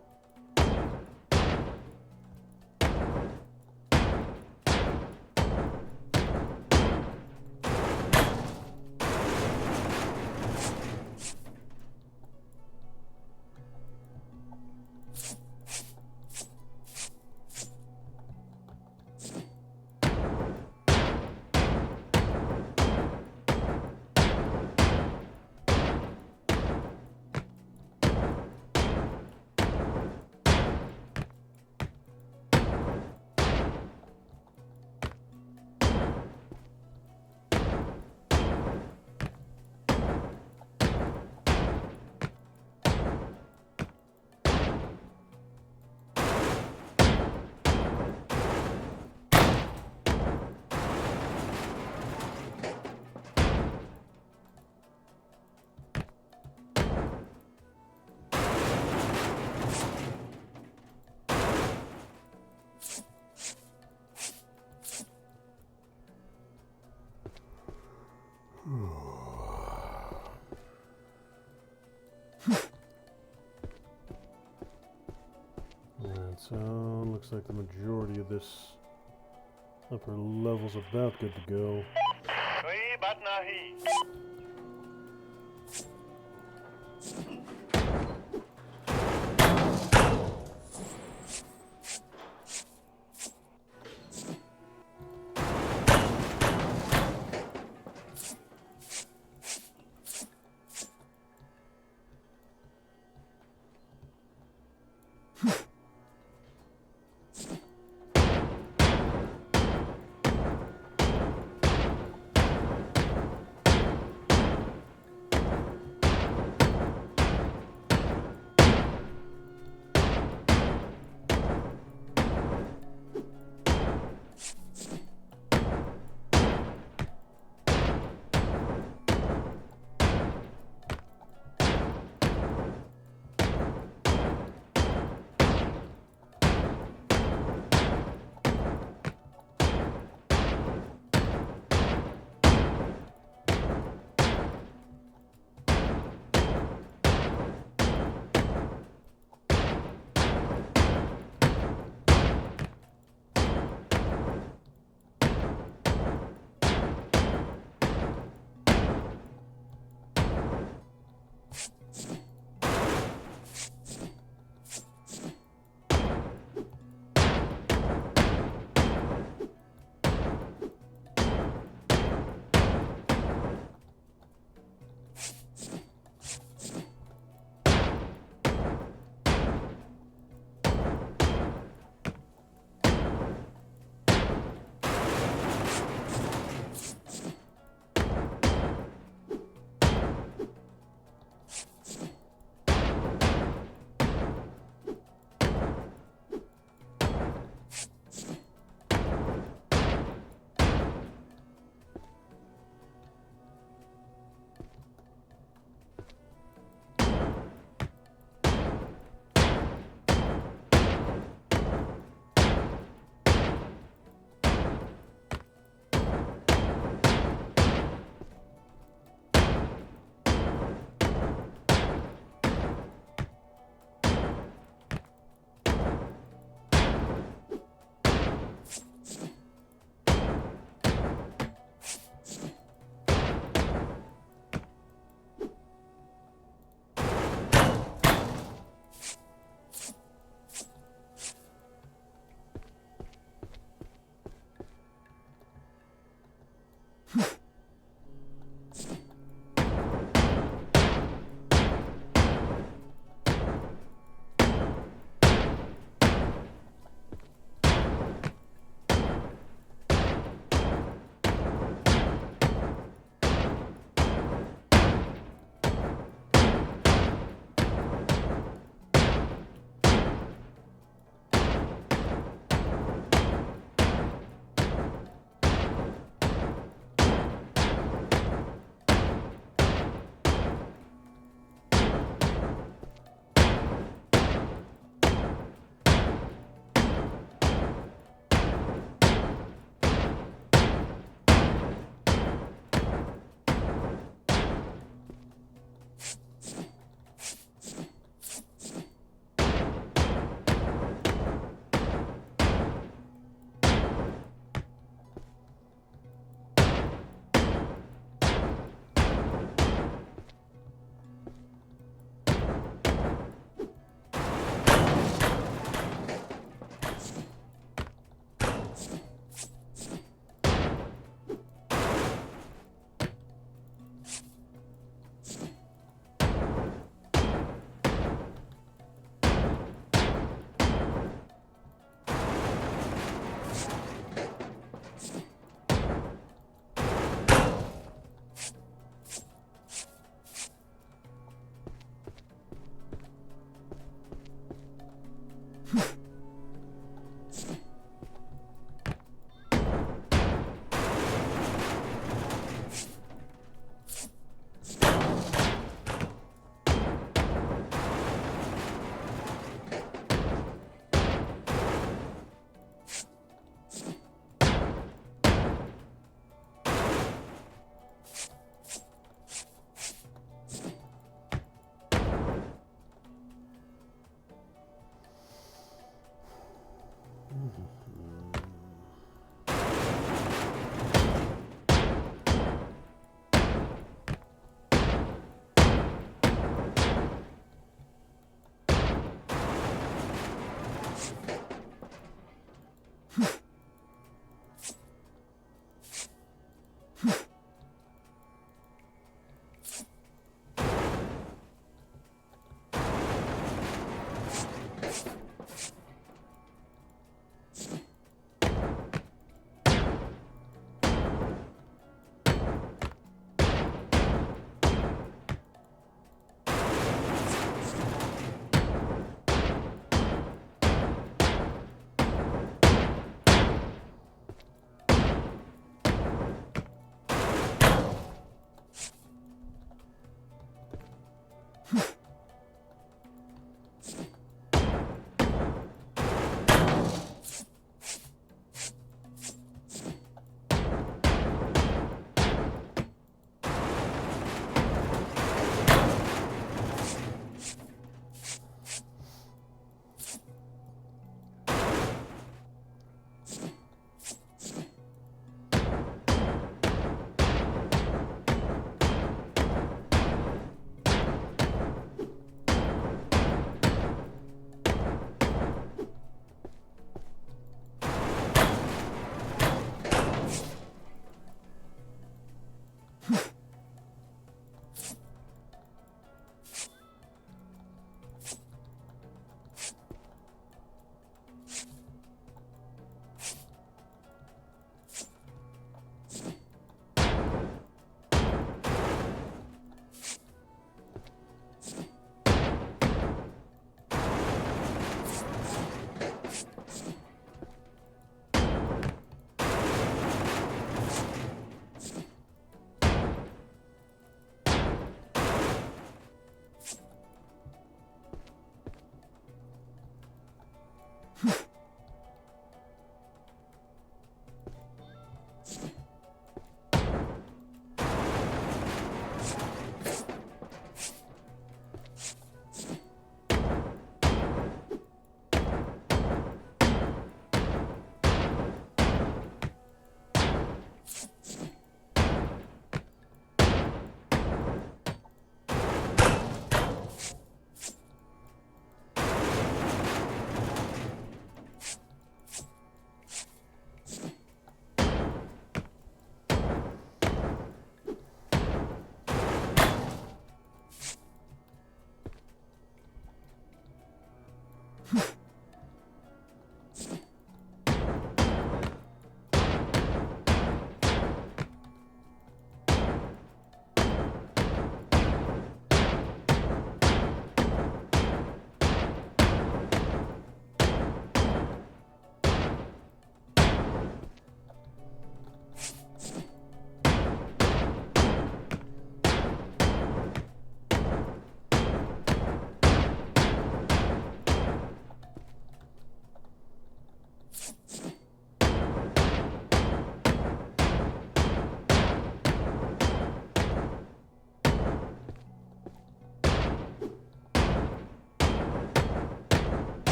Alright, so looks like the majority of this upper level's about good to go.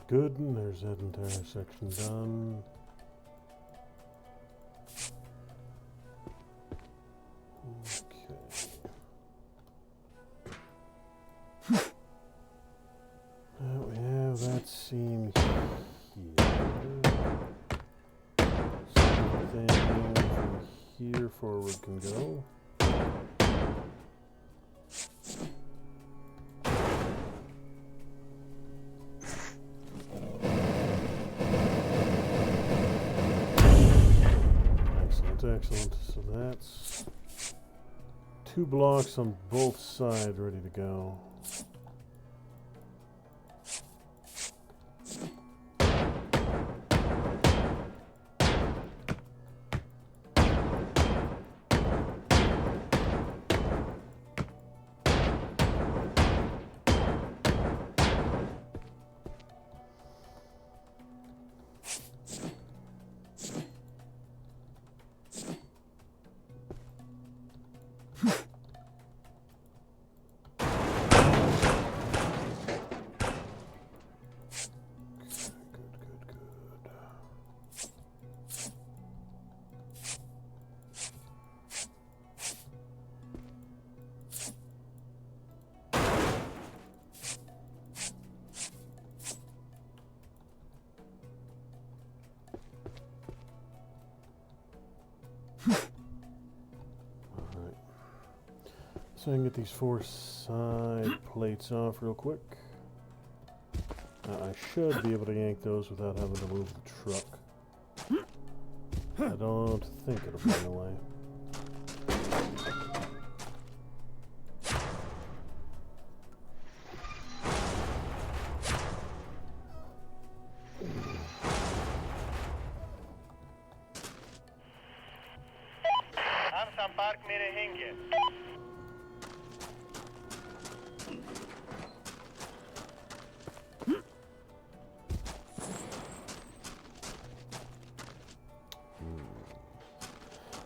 Good, and there's that entire section done. Okay. Now we have that seam here. Same thing from here forward can go. Excellent. So that's 2 blocks on both sides ready to go. So I can get these 4 side plates off real quick. I should be able to yank those without having to move the truck. I don't think it'll be in the way.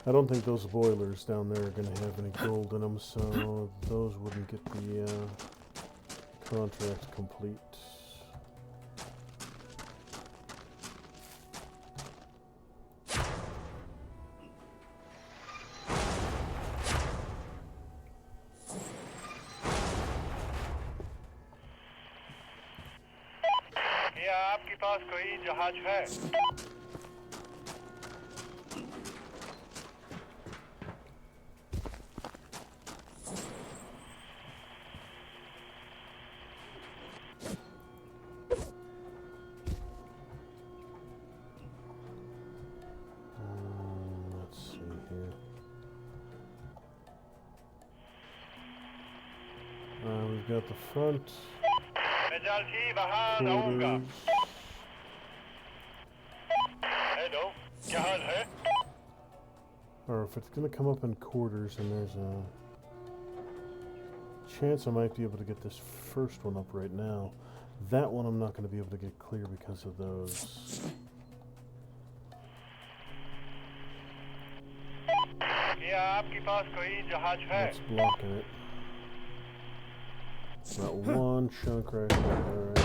I don't think those boilers down there are going to have any gold in them, so those wouldn't get the contract complete. क्या आपके पास कोई जहाज है? Let's see here. We've got the front. मैं मैं जल्द ही वहां आऊंगा। हेलो, क्या हाल है? Or if it's going to come up in quarters, and there's a chance I might be able to get this first one up right now. That one I'm not going to be able to get clear because of those. क्या आपके पास कोई जहाज है? That's blocking it. Got one chunk right there. Alright.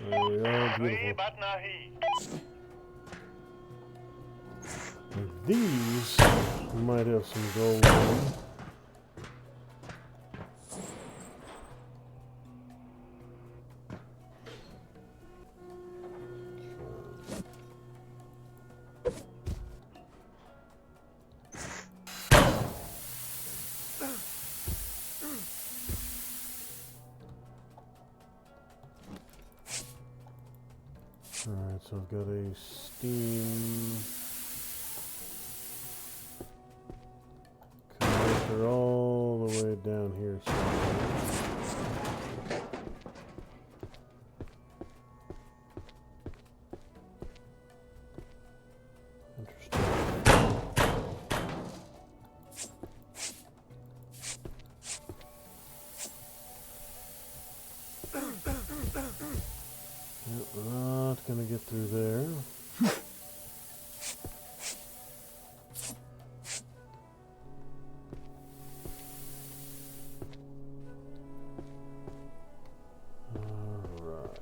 There we are. कोई Beautiful. बात नहीं। And these might have some gold in them. Alright, so I've got a steam connector all the way down here somewhere. Interesting. Yep, not gonna get through there. Alright.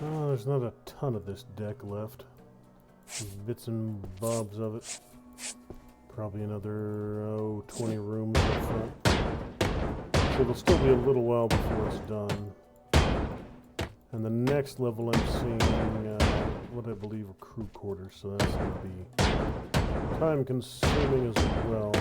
Oh, there's not a ton of this deck left. Bits and bobs of it. Probably another 20 rooms up front. So it'll still be a little while before it's done. And the next level I'm seeing what I believe are crew quarters, so that's going to be time consuming as well.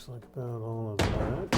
looks like about all of that.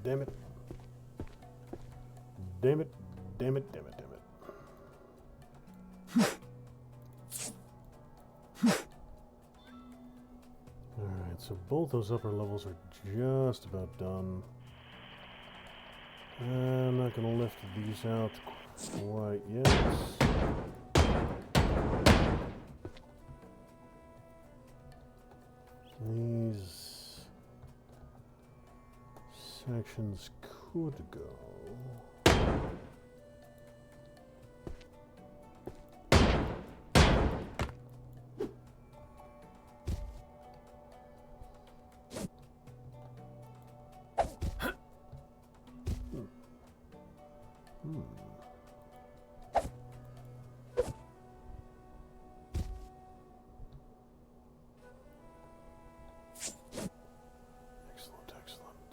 Damn it. Damn it, damn it, damn it, damn it. Alright, so both those upper levels are just about done. I'm not going to lift these out quite yet. These sections could go. Excellent, excellent.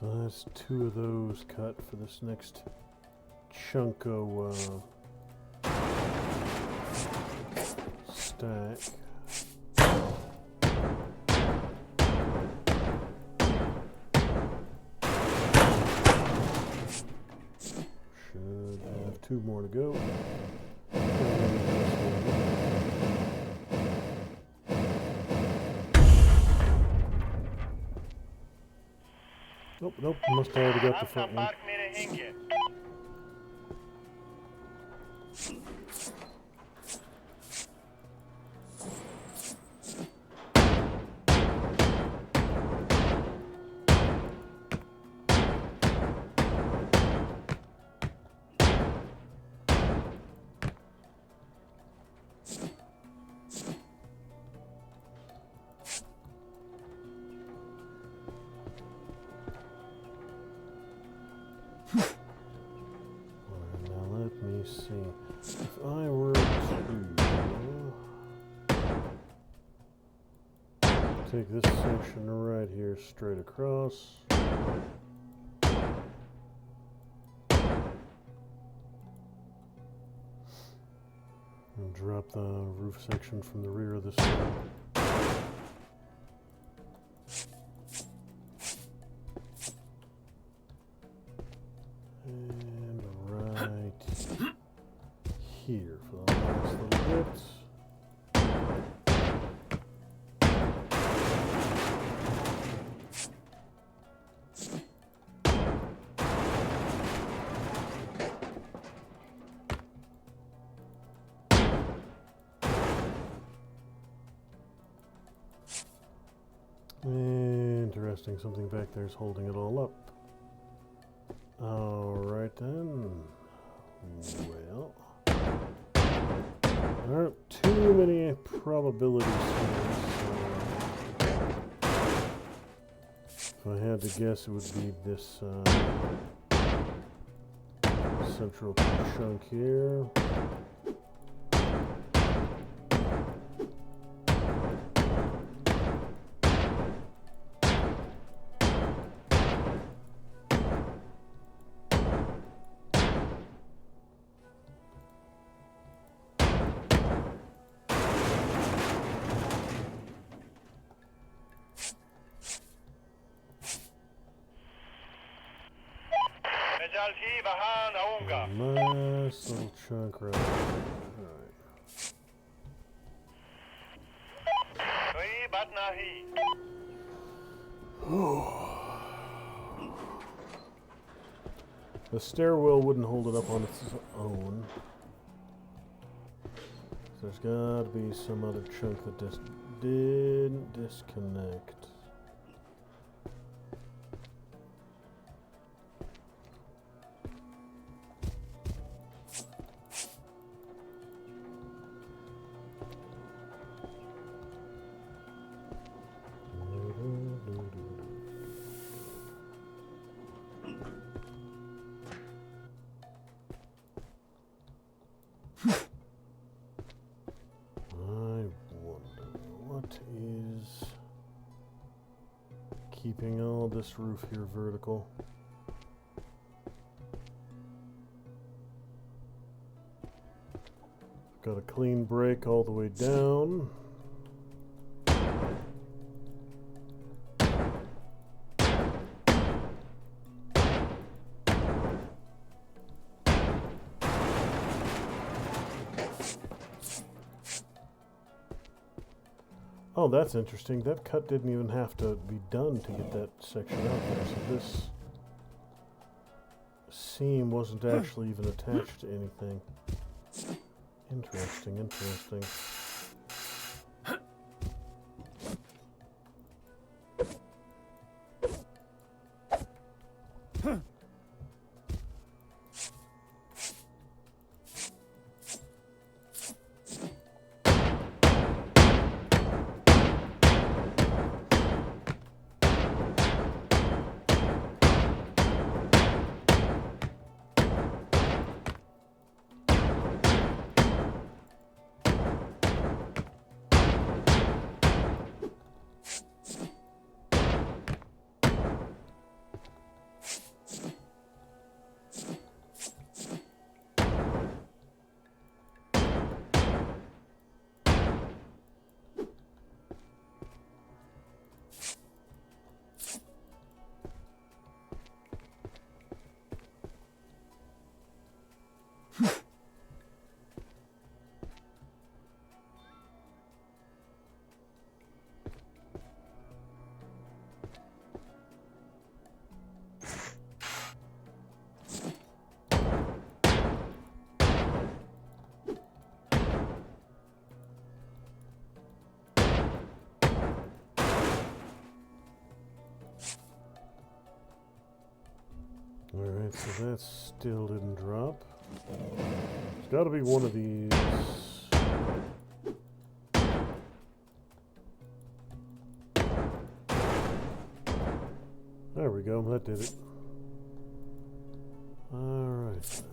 So that's 2 of those cut for this next chunk of stack. Should have 2 more to go. Nope, nope, must have already got the front one. Park mere hinge. If I were to take this section right here straight across, and drop the roof section from the rear of this one. And right here for the last little bit. Interesting, something back there is holding it all up. Alright then. Well, there aren't too many probabilities here, so if I had to guess, it would be this central chunk here. Nice little chunk right there. Alright. The stairwell wouldn't hold it up on its own. So there's got to be some other chunk that just didn't disconnect. Keeping all this roof here vertical. Got a clean break all the way down. Oh, that's interesting. That cut didn't even have to be done to get that section out there. So this seam wasn't actually even attached to anything. Interesting, interesting. Alright, so that still didn't drop. It's got to be one of these. There we go, that did it. Alright then.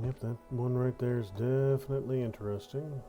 Yep, that one right there is definitely interesting.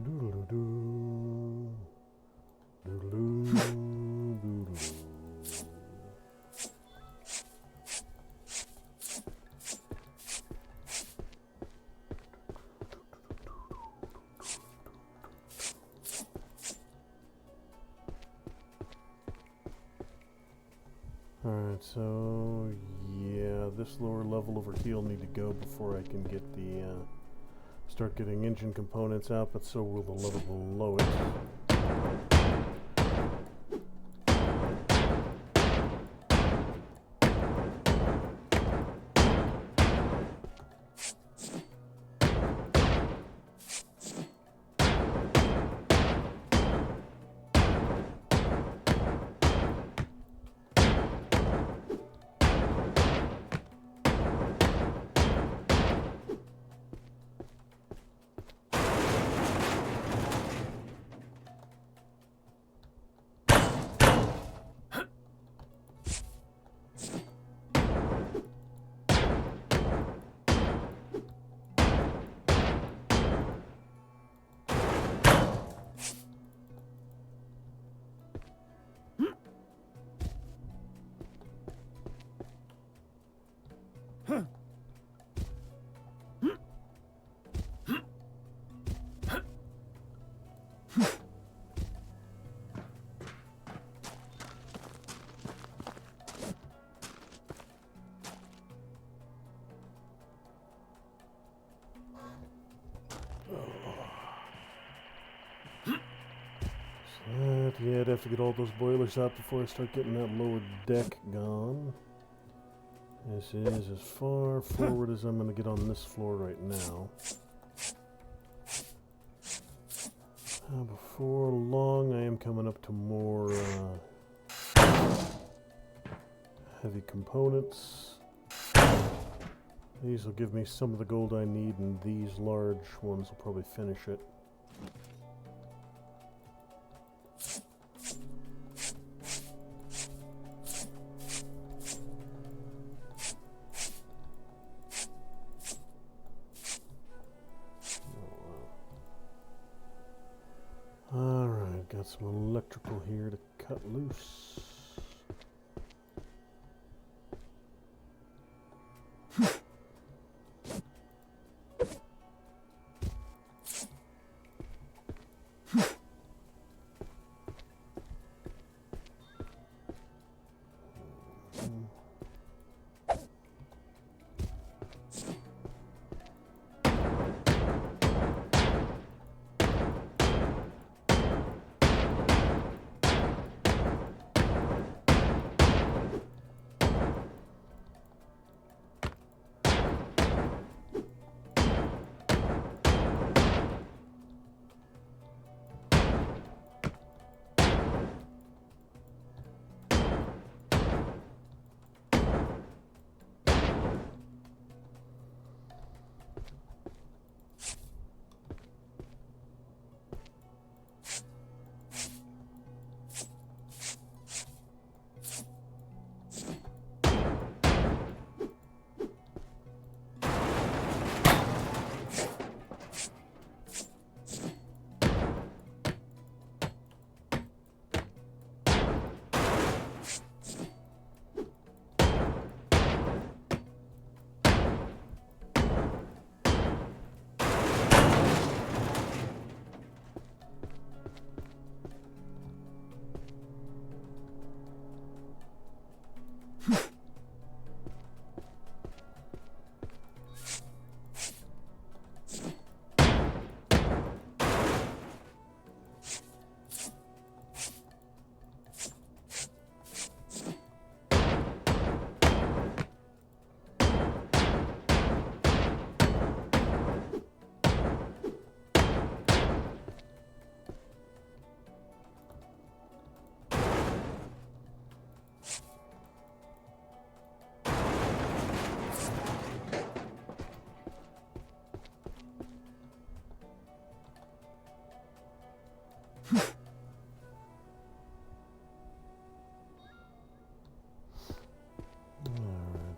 Doodle-doo. Doodle-doo. Doodle-doo. Alright, so yeah, this lower level over here will need to go before I can get the start getting engine components out, but so will the level below it. have to get all those boilers out before I start getting that lower deck gone. This is as far forward as I'm going to get on this floor right now. Before long, I am coming up to more heavy components. These will give me some of the gold I need, and these large ones will probably finish it. Alright, got some electrical here to cut loose.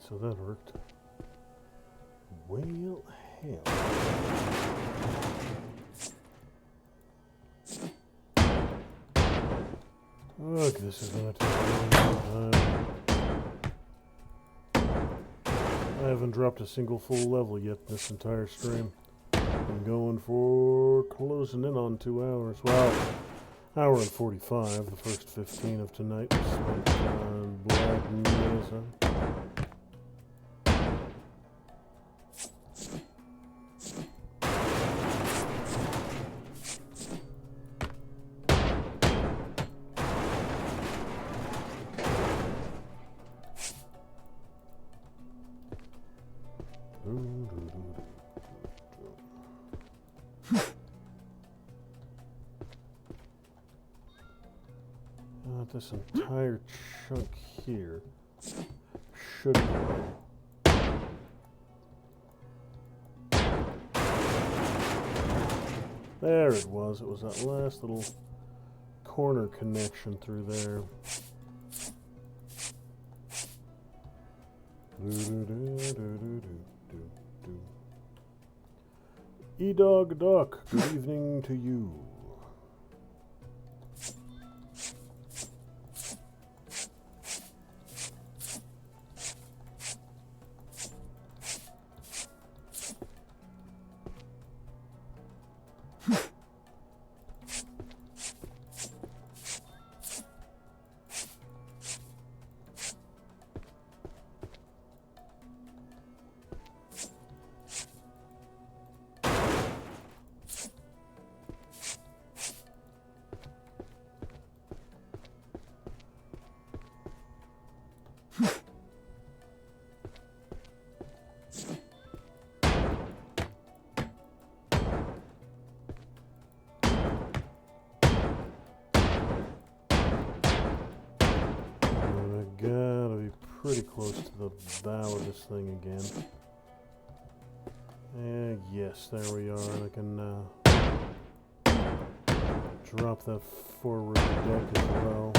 So that worked. Well, hell. Look, this is gonna take a long time. I haven't dropped a single full level yet this entire stream. Been going for closing in on 2 hours. Well, hour and 45. The first 15 of tonight was spent on Black Mesa. This entire chunk here should go. There it was. It was that last little corner connection through there. E-Dog Duck, good evening to you. pretty close to the bow of this thing again. Yes, there we are. I can drop that forward deck as well.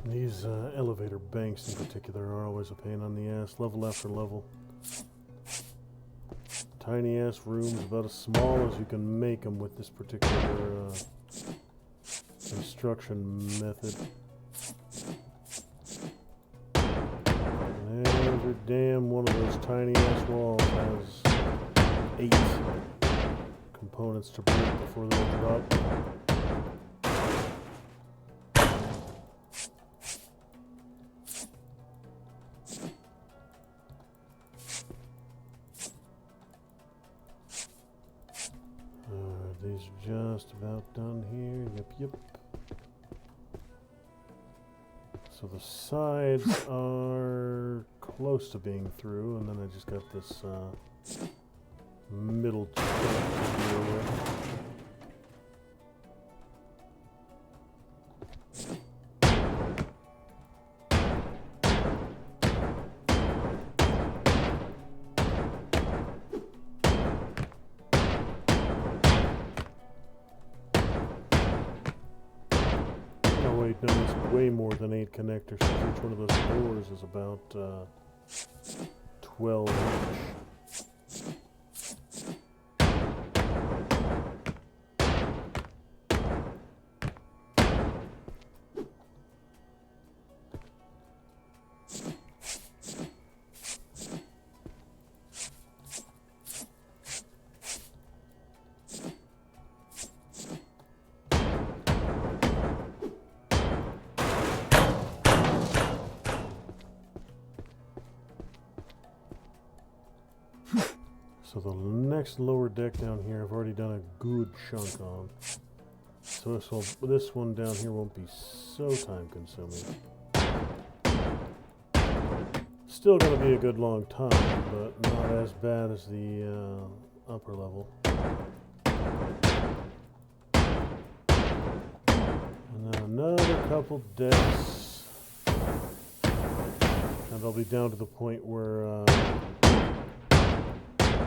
These elevator banks in particular are always a pain on the ass, level after level. Tiny ass rooms, about as small as you can make them with this particular construction method. And every damn one of those tiny ass walls has 8 components to break before they'll drop. These are just about done here. Yep. So the sides are close to being through, and then I just got this middle chunk to deal with. No, it's way more than 8 connectors. Each one of those doors is about 12 each. So the next lower deck down here, I've already done a good chunk on. So this one down here won't be so time consuming. Still going to be a good long time, but not as bad as the upper level. And then another couple decks, and I'll be down to the point where I'll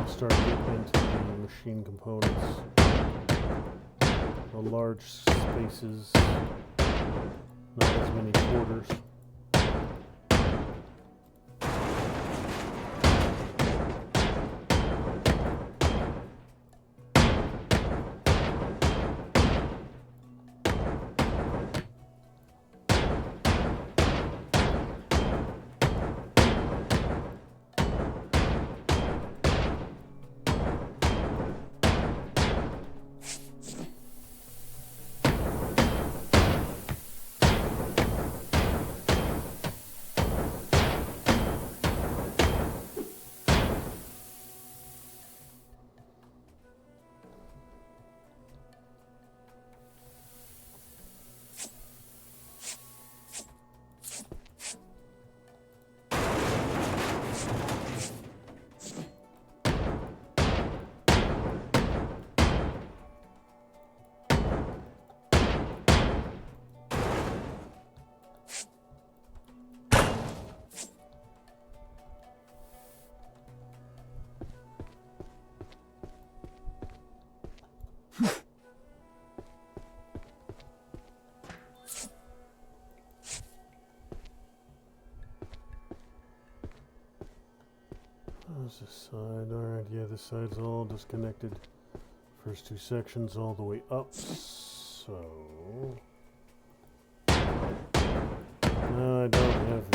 start getting into the machine components, the large spaces, not as many quarters. How's this side? Alright, yeah, this side's all disconnected. First two sections all the way up, so... No, I don't have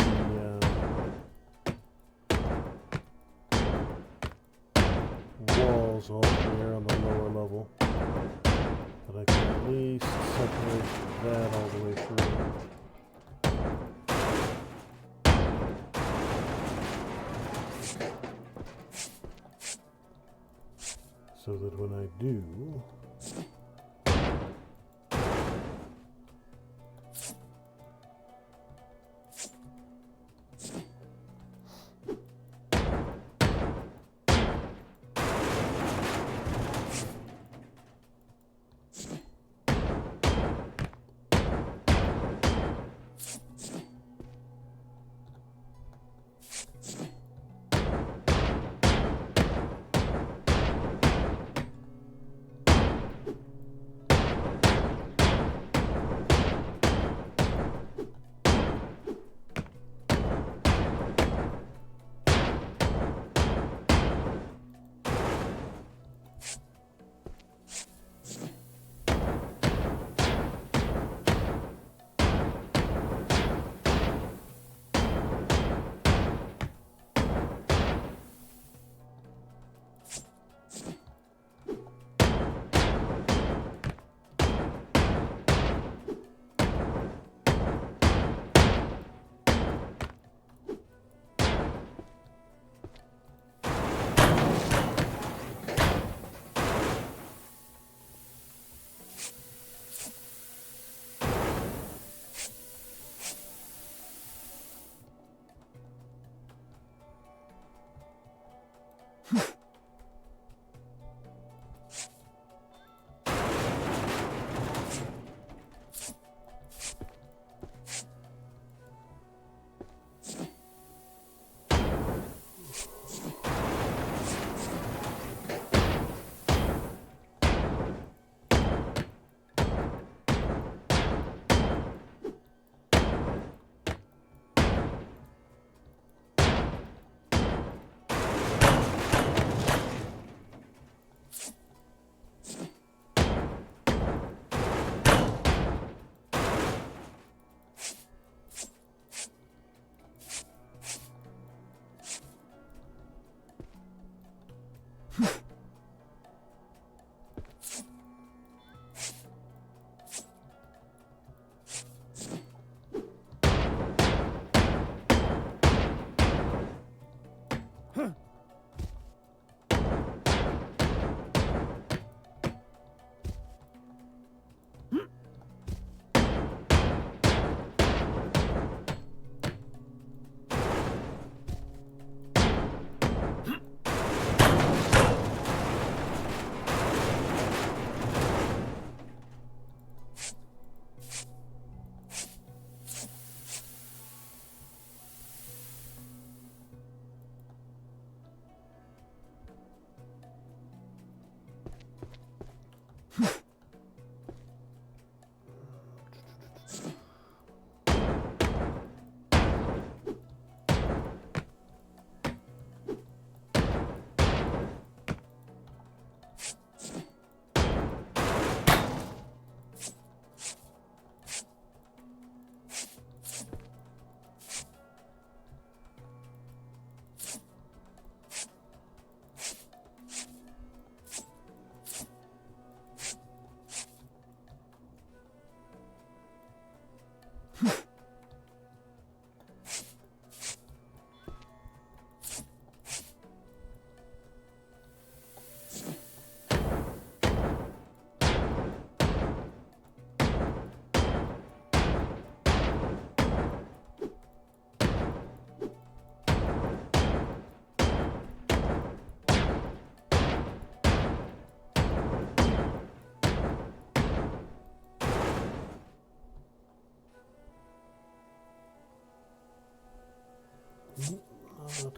the walls all clear on the lower level. But I can at least separate that all the way through. So that when I do,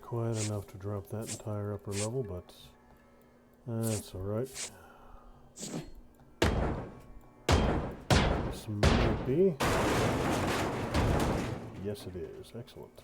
quite enough to drop that entire upper level, but that's alright. This might be. Yes, it is. Excellent.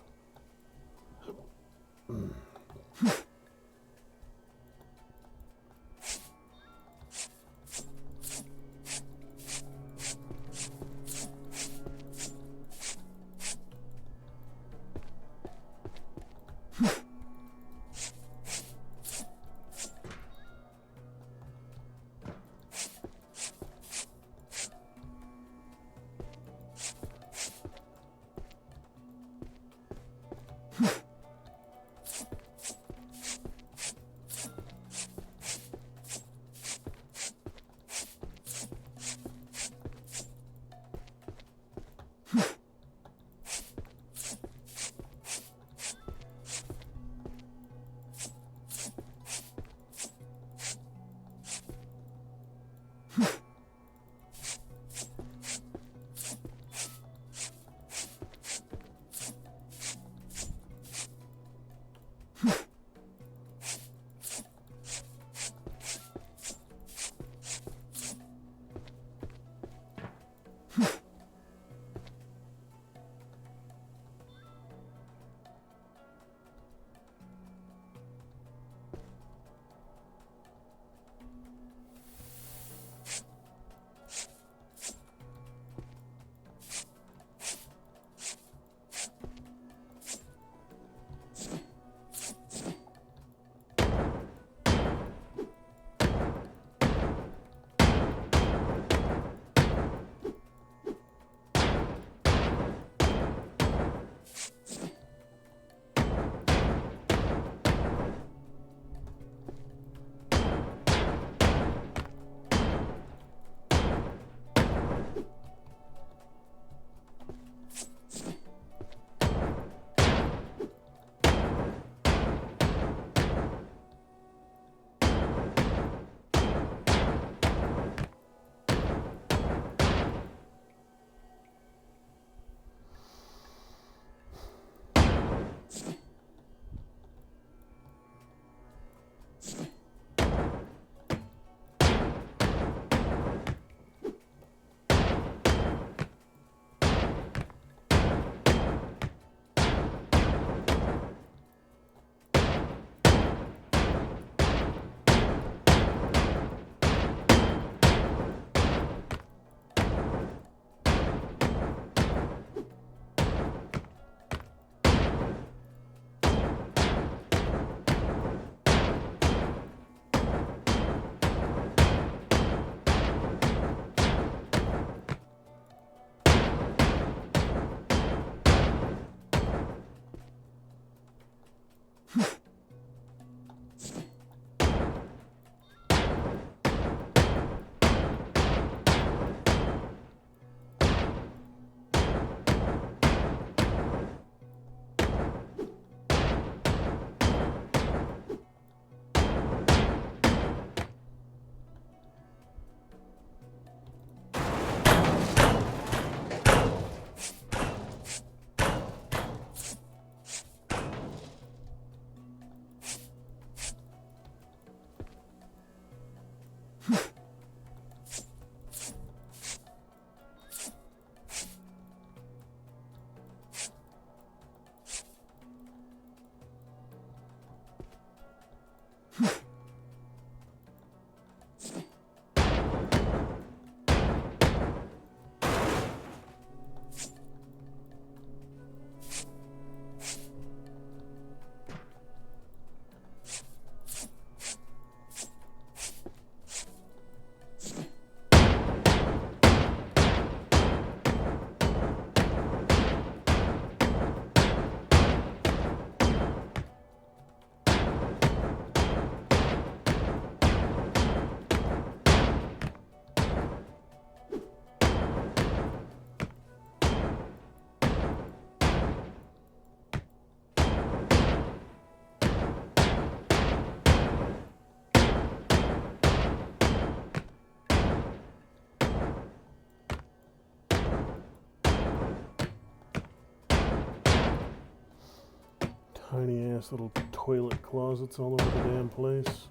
Tiny ass little toilet closets all over the damn place.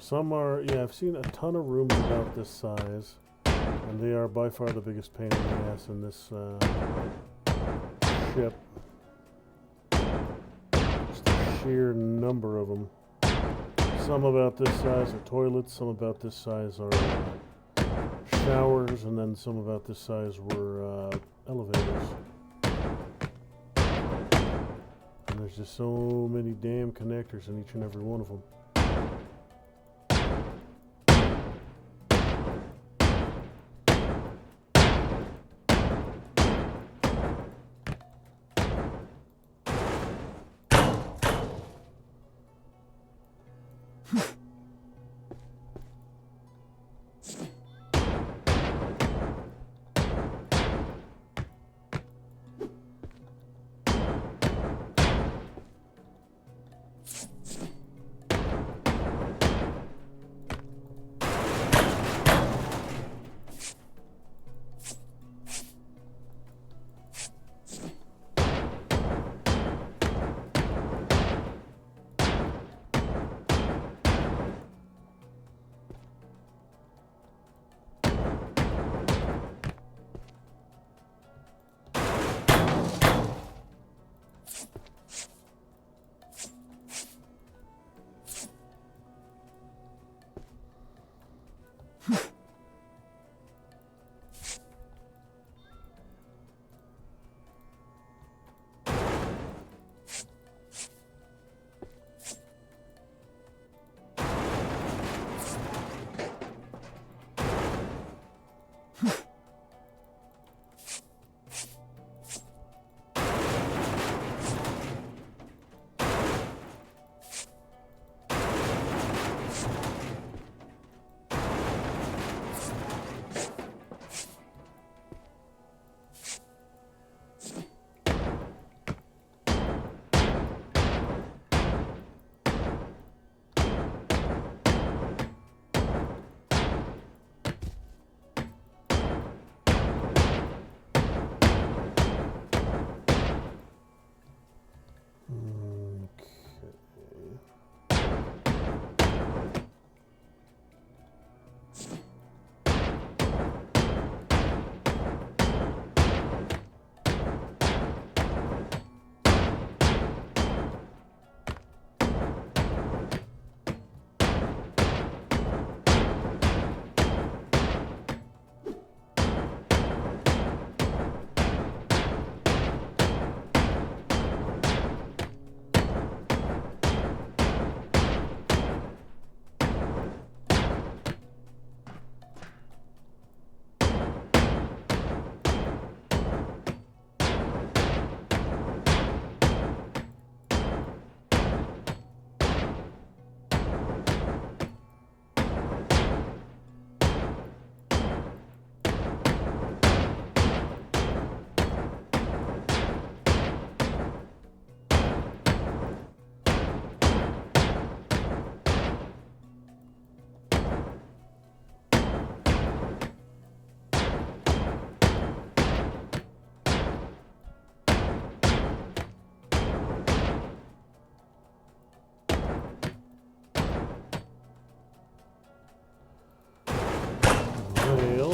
Some are, yeah, I've seen a ton of rooms about this size, and they are by far the biggest pain in the ass in this ship. Just the sheer number of them. Some about this size are toilets, some about this size are showers, and then some about this size were elevators. And there's just so many damn connectors in each and every one of them.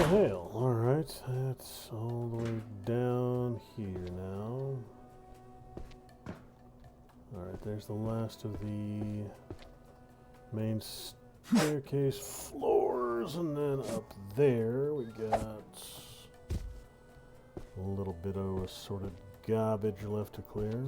Hell, alright, that's all the way down here now. Alright, there's the last of the main staircase floors, and then up there we got a little bit of assorted garbage left to clear.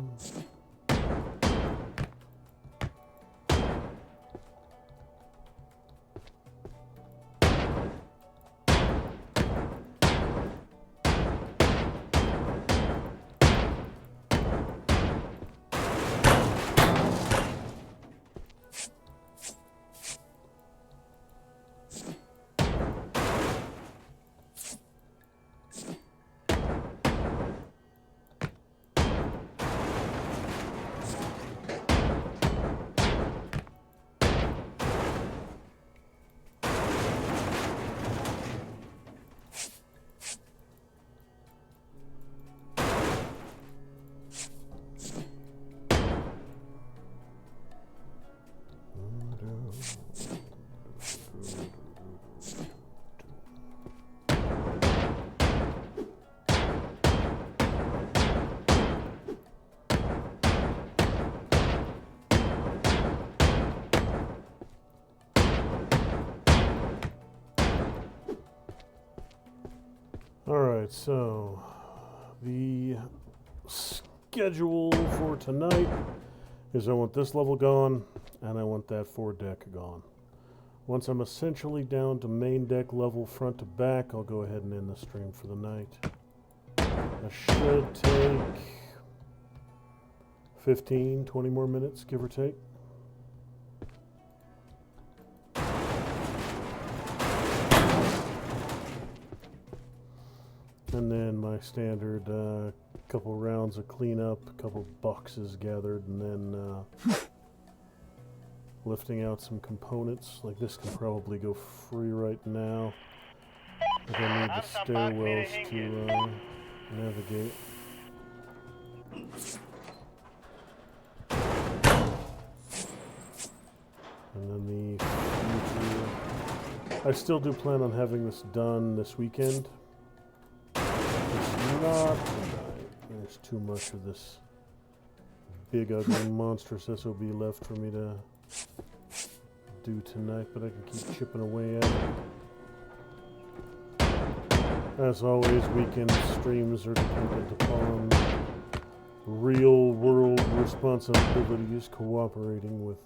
Alright, so the schedule for tonight is I want this level gone, and I want that foredeck gone. Once I'm essentially down to main deck level front to back, I'll go ahead and end the stream for the night. That should take 15, 20 more minutes, give or take. And then my standard couple rounds of cleanup, a couple boxes gathered, and then lifting out some components. Like this can probably go free right now. But I need the stairwells to navigate. And then the future. I still do plan on having this done this weekend. Not tonight. There's too much of this big, ugly, monstrous SOB left for me to do tonight, but I can keep chipping away at it. As always, weekend streams are dependent upon real-world responsibilities cooperating with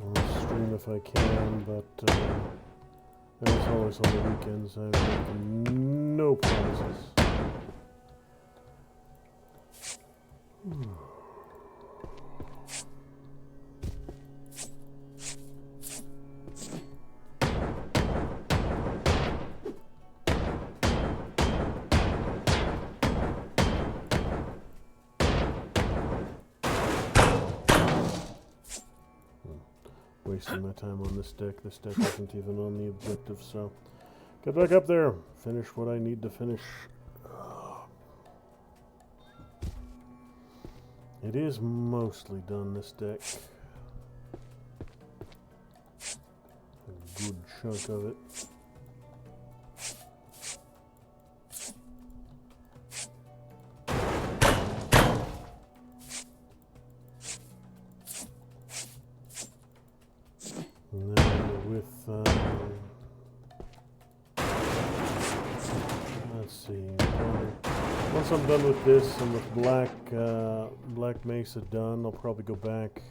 I'll stream if I can, but as always on the weekends, I make no promises. Wasting my time on this deck. This deck isn't even on the objective, so get back up there. Finish what I need to finish. It is mostly done, this deck. A good chunk of it. And then with, let's see, once I'm done with this and with Black Mesa done, I'll probably go back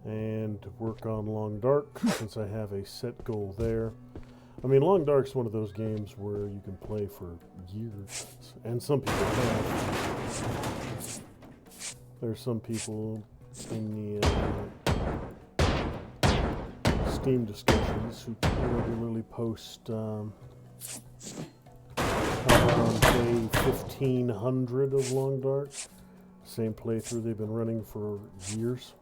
and work on Long Dark, since I have a set goal there. I mean, Long Dark's one of those games where you can play for years, and some people have. There's some people in the Steam discussions who regularly post around day 1500 of Long Dark. Same playthrough they've been running for years.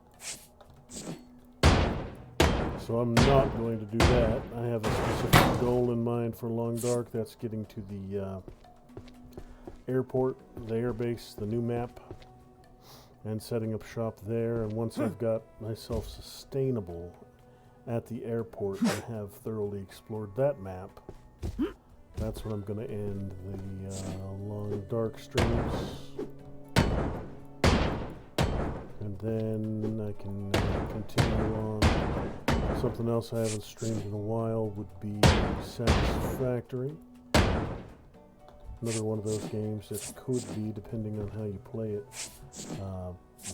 So I'm not going to do that. I have a specific goal in mind for Long Dark. That's getting to the airport, the airbase, the new map, and setting up shop there. And once I've got myself sustainable at the airport and have thoroughly explored that map, that's when I'm going to end the Long Dark streams. And then I can continue on. Something else I haven't streamed in a while would be Satisfactory. Another one of those games that could be, depending on how you play it,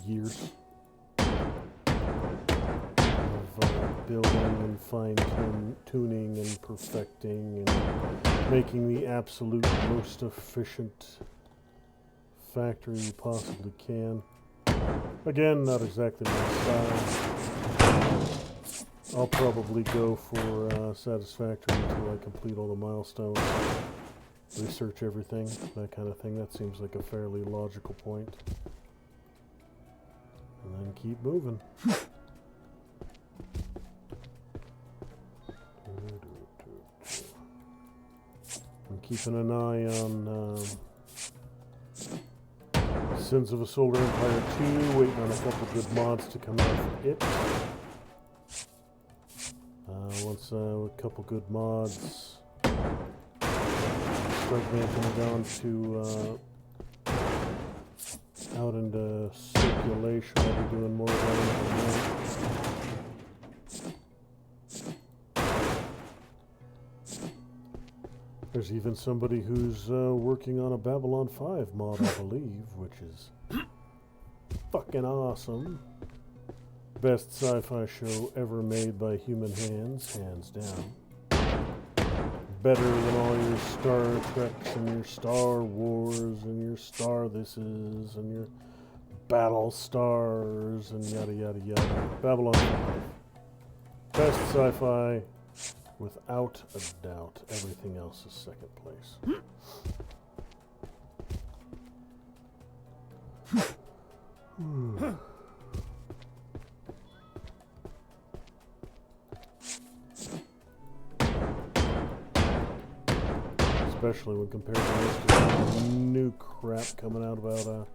years of building and fine-tuning and perfecting and making the absolute most efficient factory you possibly can. Again, not exactly my style. I'll probably go for Satisfactory until I complete all the milestones, research everything, that kind of thing. That seems like a fairly logical point. And then keep moving. I'm keeping an eye on Sins of a Solar Empire 2, waiting on a couple good mods to come out for it. Once a couple good mods start making it on to out into circulation, I'll be doing more rounds on that. There's even somebody who's working on a Babylon 5 mod, I believe, which is fucking awesome. Best sci-fi show ever made by human hands down. Better than all your Star Treks and your Star Wars and your Star Thises and your Battle Stars and yada yada yada. Babylon 5. Best sci-fi without a doubt. Everything else is second place. Especially when compared to the new crap coming out about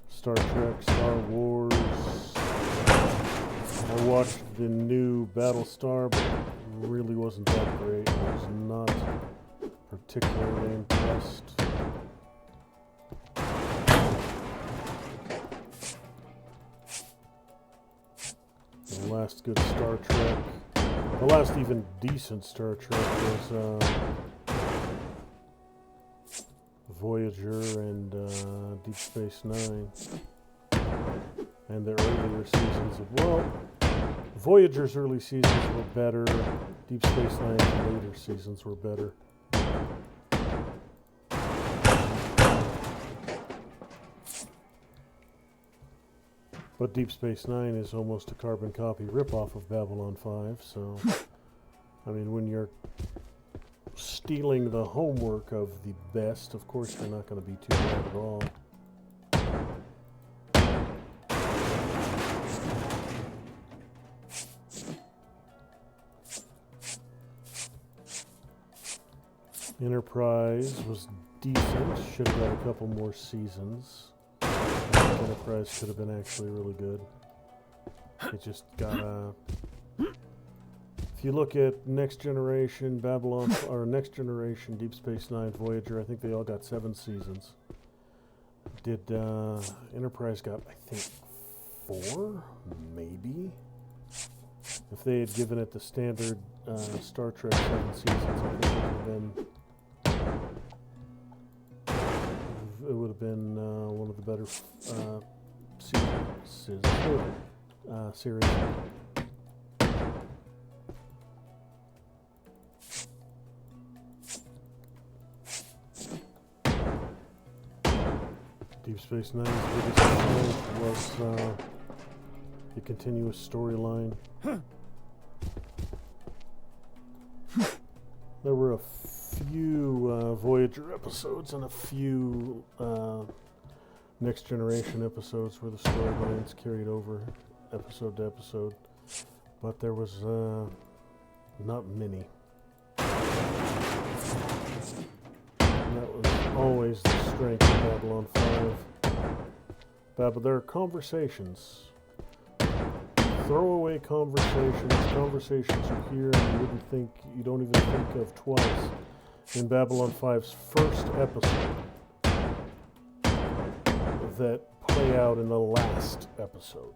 Star Trek, Star Wars. I watched the new Battlestar, but it really wasn't that great. I was not particularly impressed. The last good Star Trek, the last even decent Star Trek was Voyager and Deep Space Nine. And their earlier seasons of, well, Voyager's early seasons were better. Deep Space Nine's later seasons were better. But Deep Space Nine is almost a carbon copy ripoff of Babylon 5, so, I mean, when you're stealing the homework of the best, of course you're not going to be too bad at all. Enterprise was decent, should have got a couple more seasons. I think Enterprise could have been actually really good. It just got if you look at Next Generation, Babylon, or Next Generation, Deep Space Nine, Voyager, I think they all got 7 seasons. Did Enterprise got, I think, 4? Maybe? If they had given it the standard Star Trek 7 seasons, it would have been one of the better series. Deep Space Nine's biggest strength was the continuous storyline. There were a few Voyager episodes and a few Next Generation episodes where the storylines carried over episode to episode, but there was not many. And that was always the strength of Babylon 5. There are conversations. Throwaway conversations you hear and you don't even think of twice in Babylon 5's first episode that play out in the last episode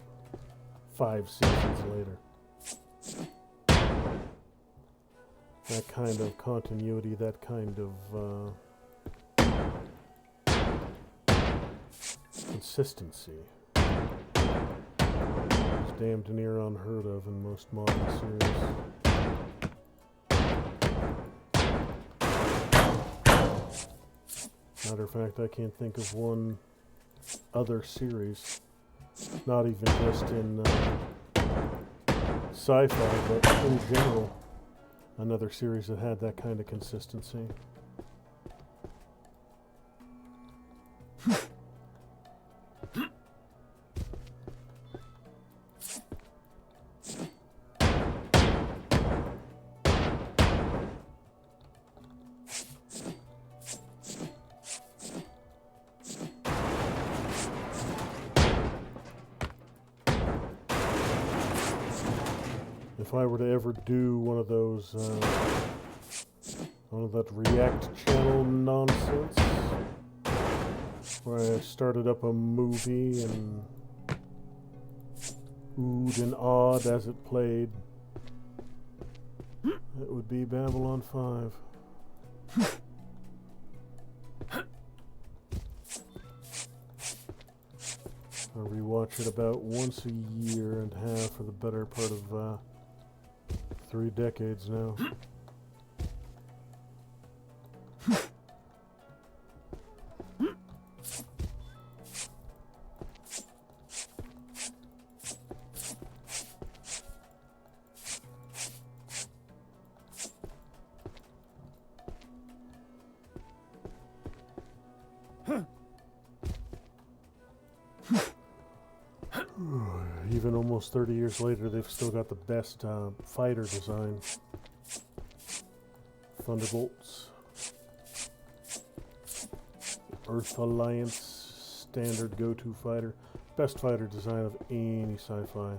5 seasons later. That kind of continuity, that kind of consistency is damned near unheard of in most modern series. Matter of fact, I can't think of one other series, not even just in sci-fi, but in general, another series that had that kind of consistency. If I were to ever do one of those, one of that React channel nonsense, where I started up a movie and oohed and awed as it played, it would be Babylon 5. I rewatch it about once a year and a half for the better part of 3 decades now. Even almost 30 years later, they've still got the best fighter design. Thunderbolts. Earth Alliance standard go-to fighter. Best fighter design of any sci-fi.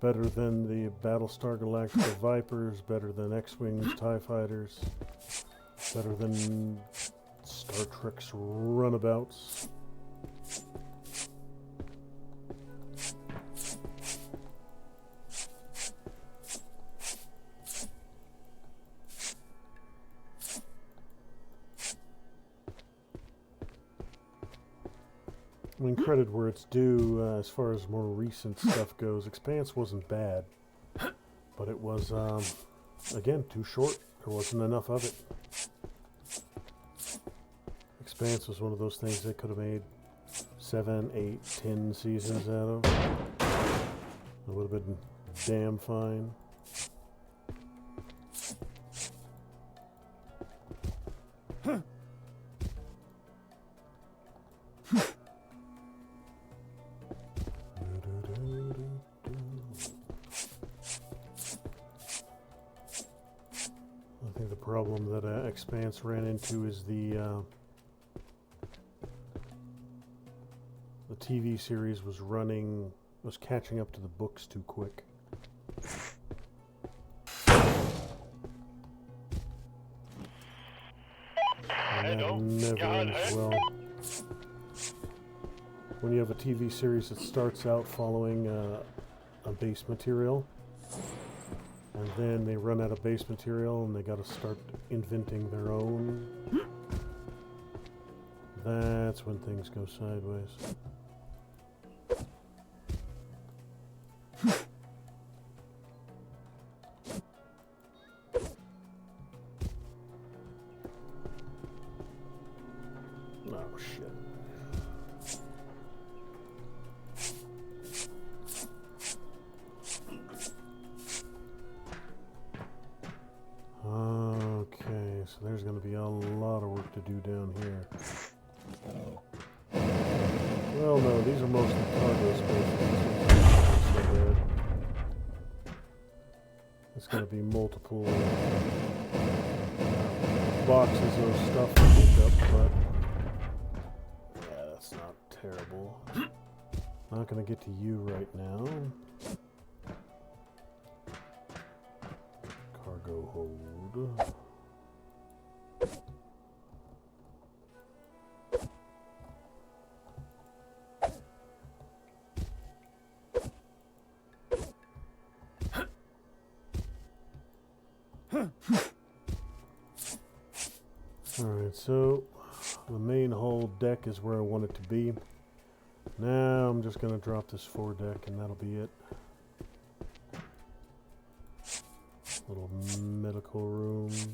Better than the Battlestar Galactica Vipers, better than X-Wings, TIE Fighters, better than Star Trek's runabouts. I mean, credit where it's due, as far as more recent stuff goes. Expanse wasn't bad, but it was, again, too short. There wasn't enough of it. Expanse was one of those things they could have made 7, 8, 10 seasons out of. It would have been damn fine. I think the problem that Expanse ran into is the TV series was catching up to the books too quick. And that never ends well. When you have a TV series that starts out following a base material, and then they run out of base material and they got to start inventing their own, that's when things go sideways. Oh, shit. Okay, so there's going to be a lot of work to do down here. Well, no, these are mostly cargo spaces. So bad. It's going to be multiple boxes of stuff to pick up, but yeah, that's not terrible. Not going to get to you right now. Cargo hold. Alright, so the main hold deck is where I want it to be. Now I'm just going to drop this foredeck and that'll be it. Little medical rooms.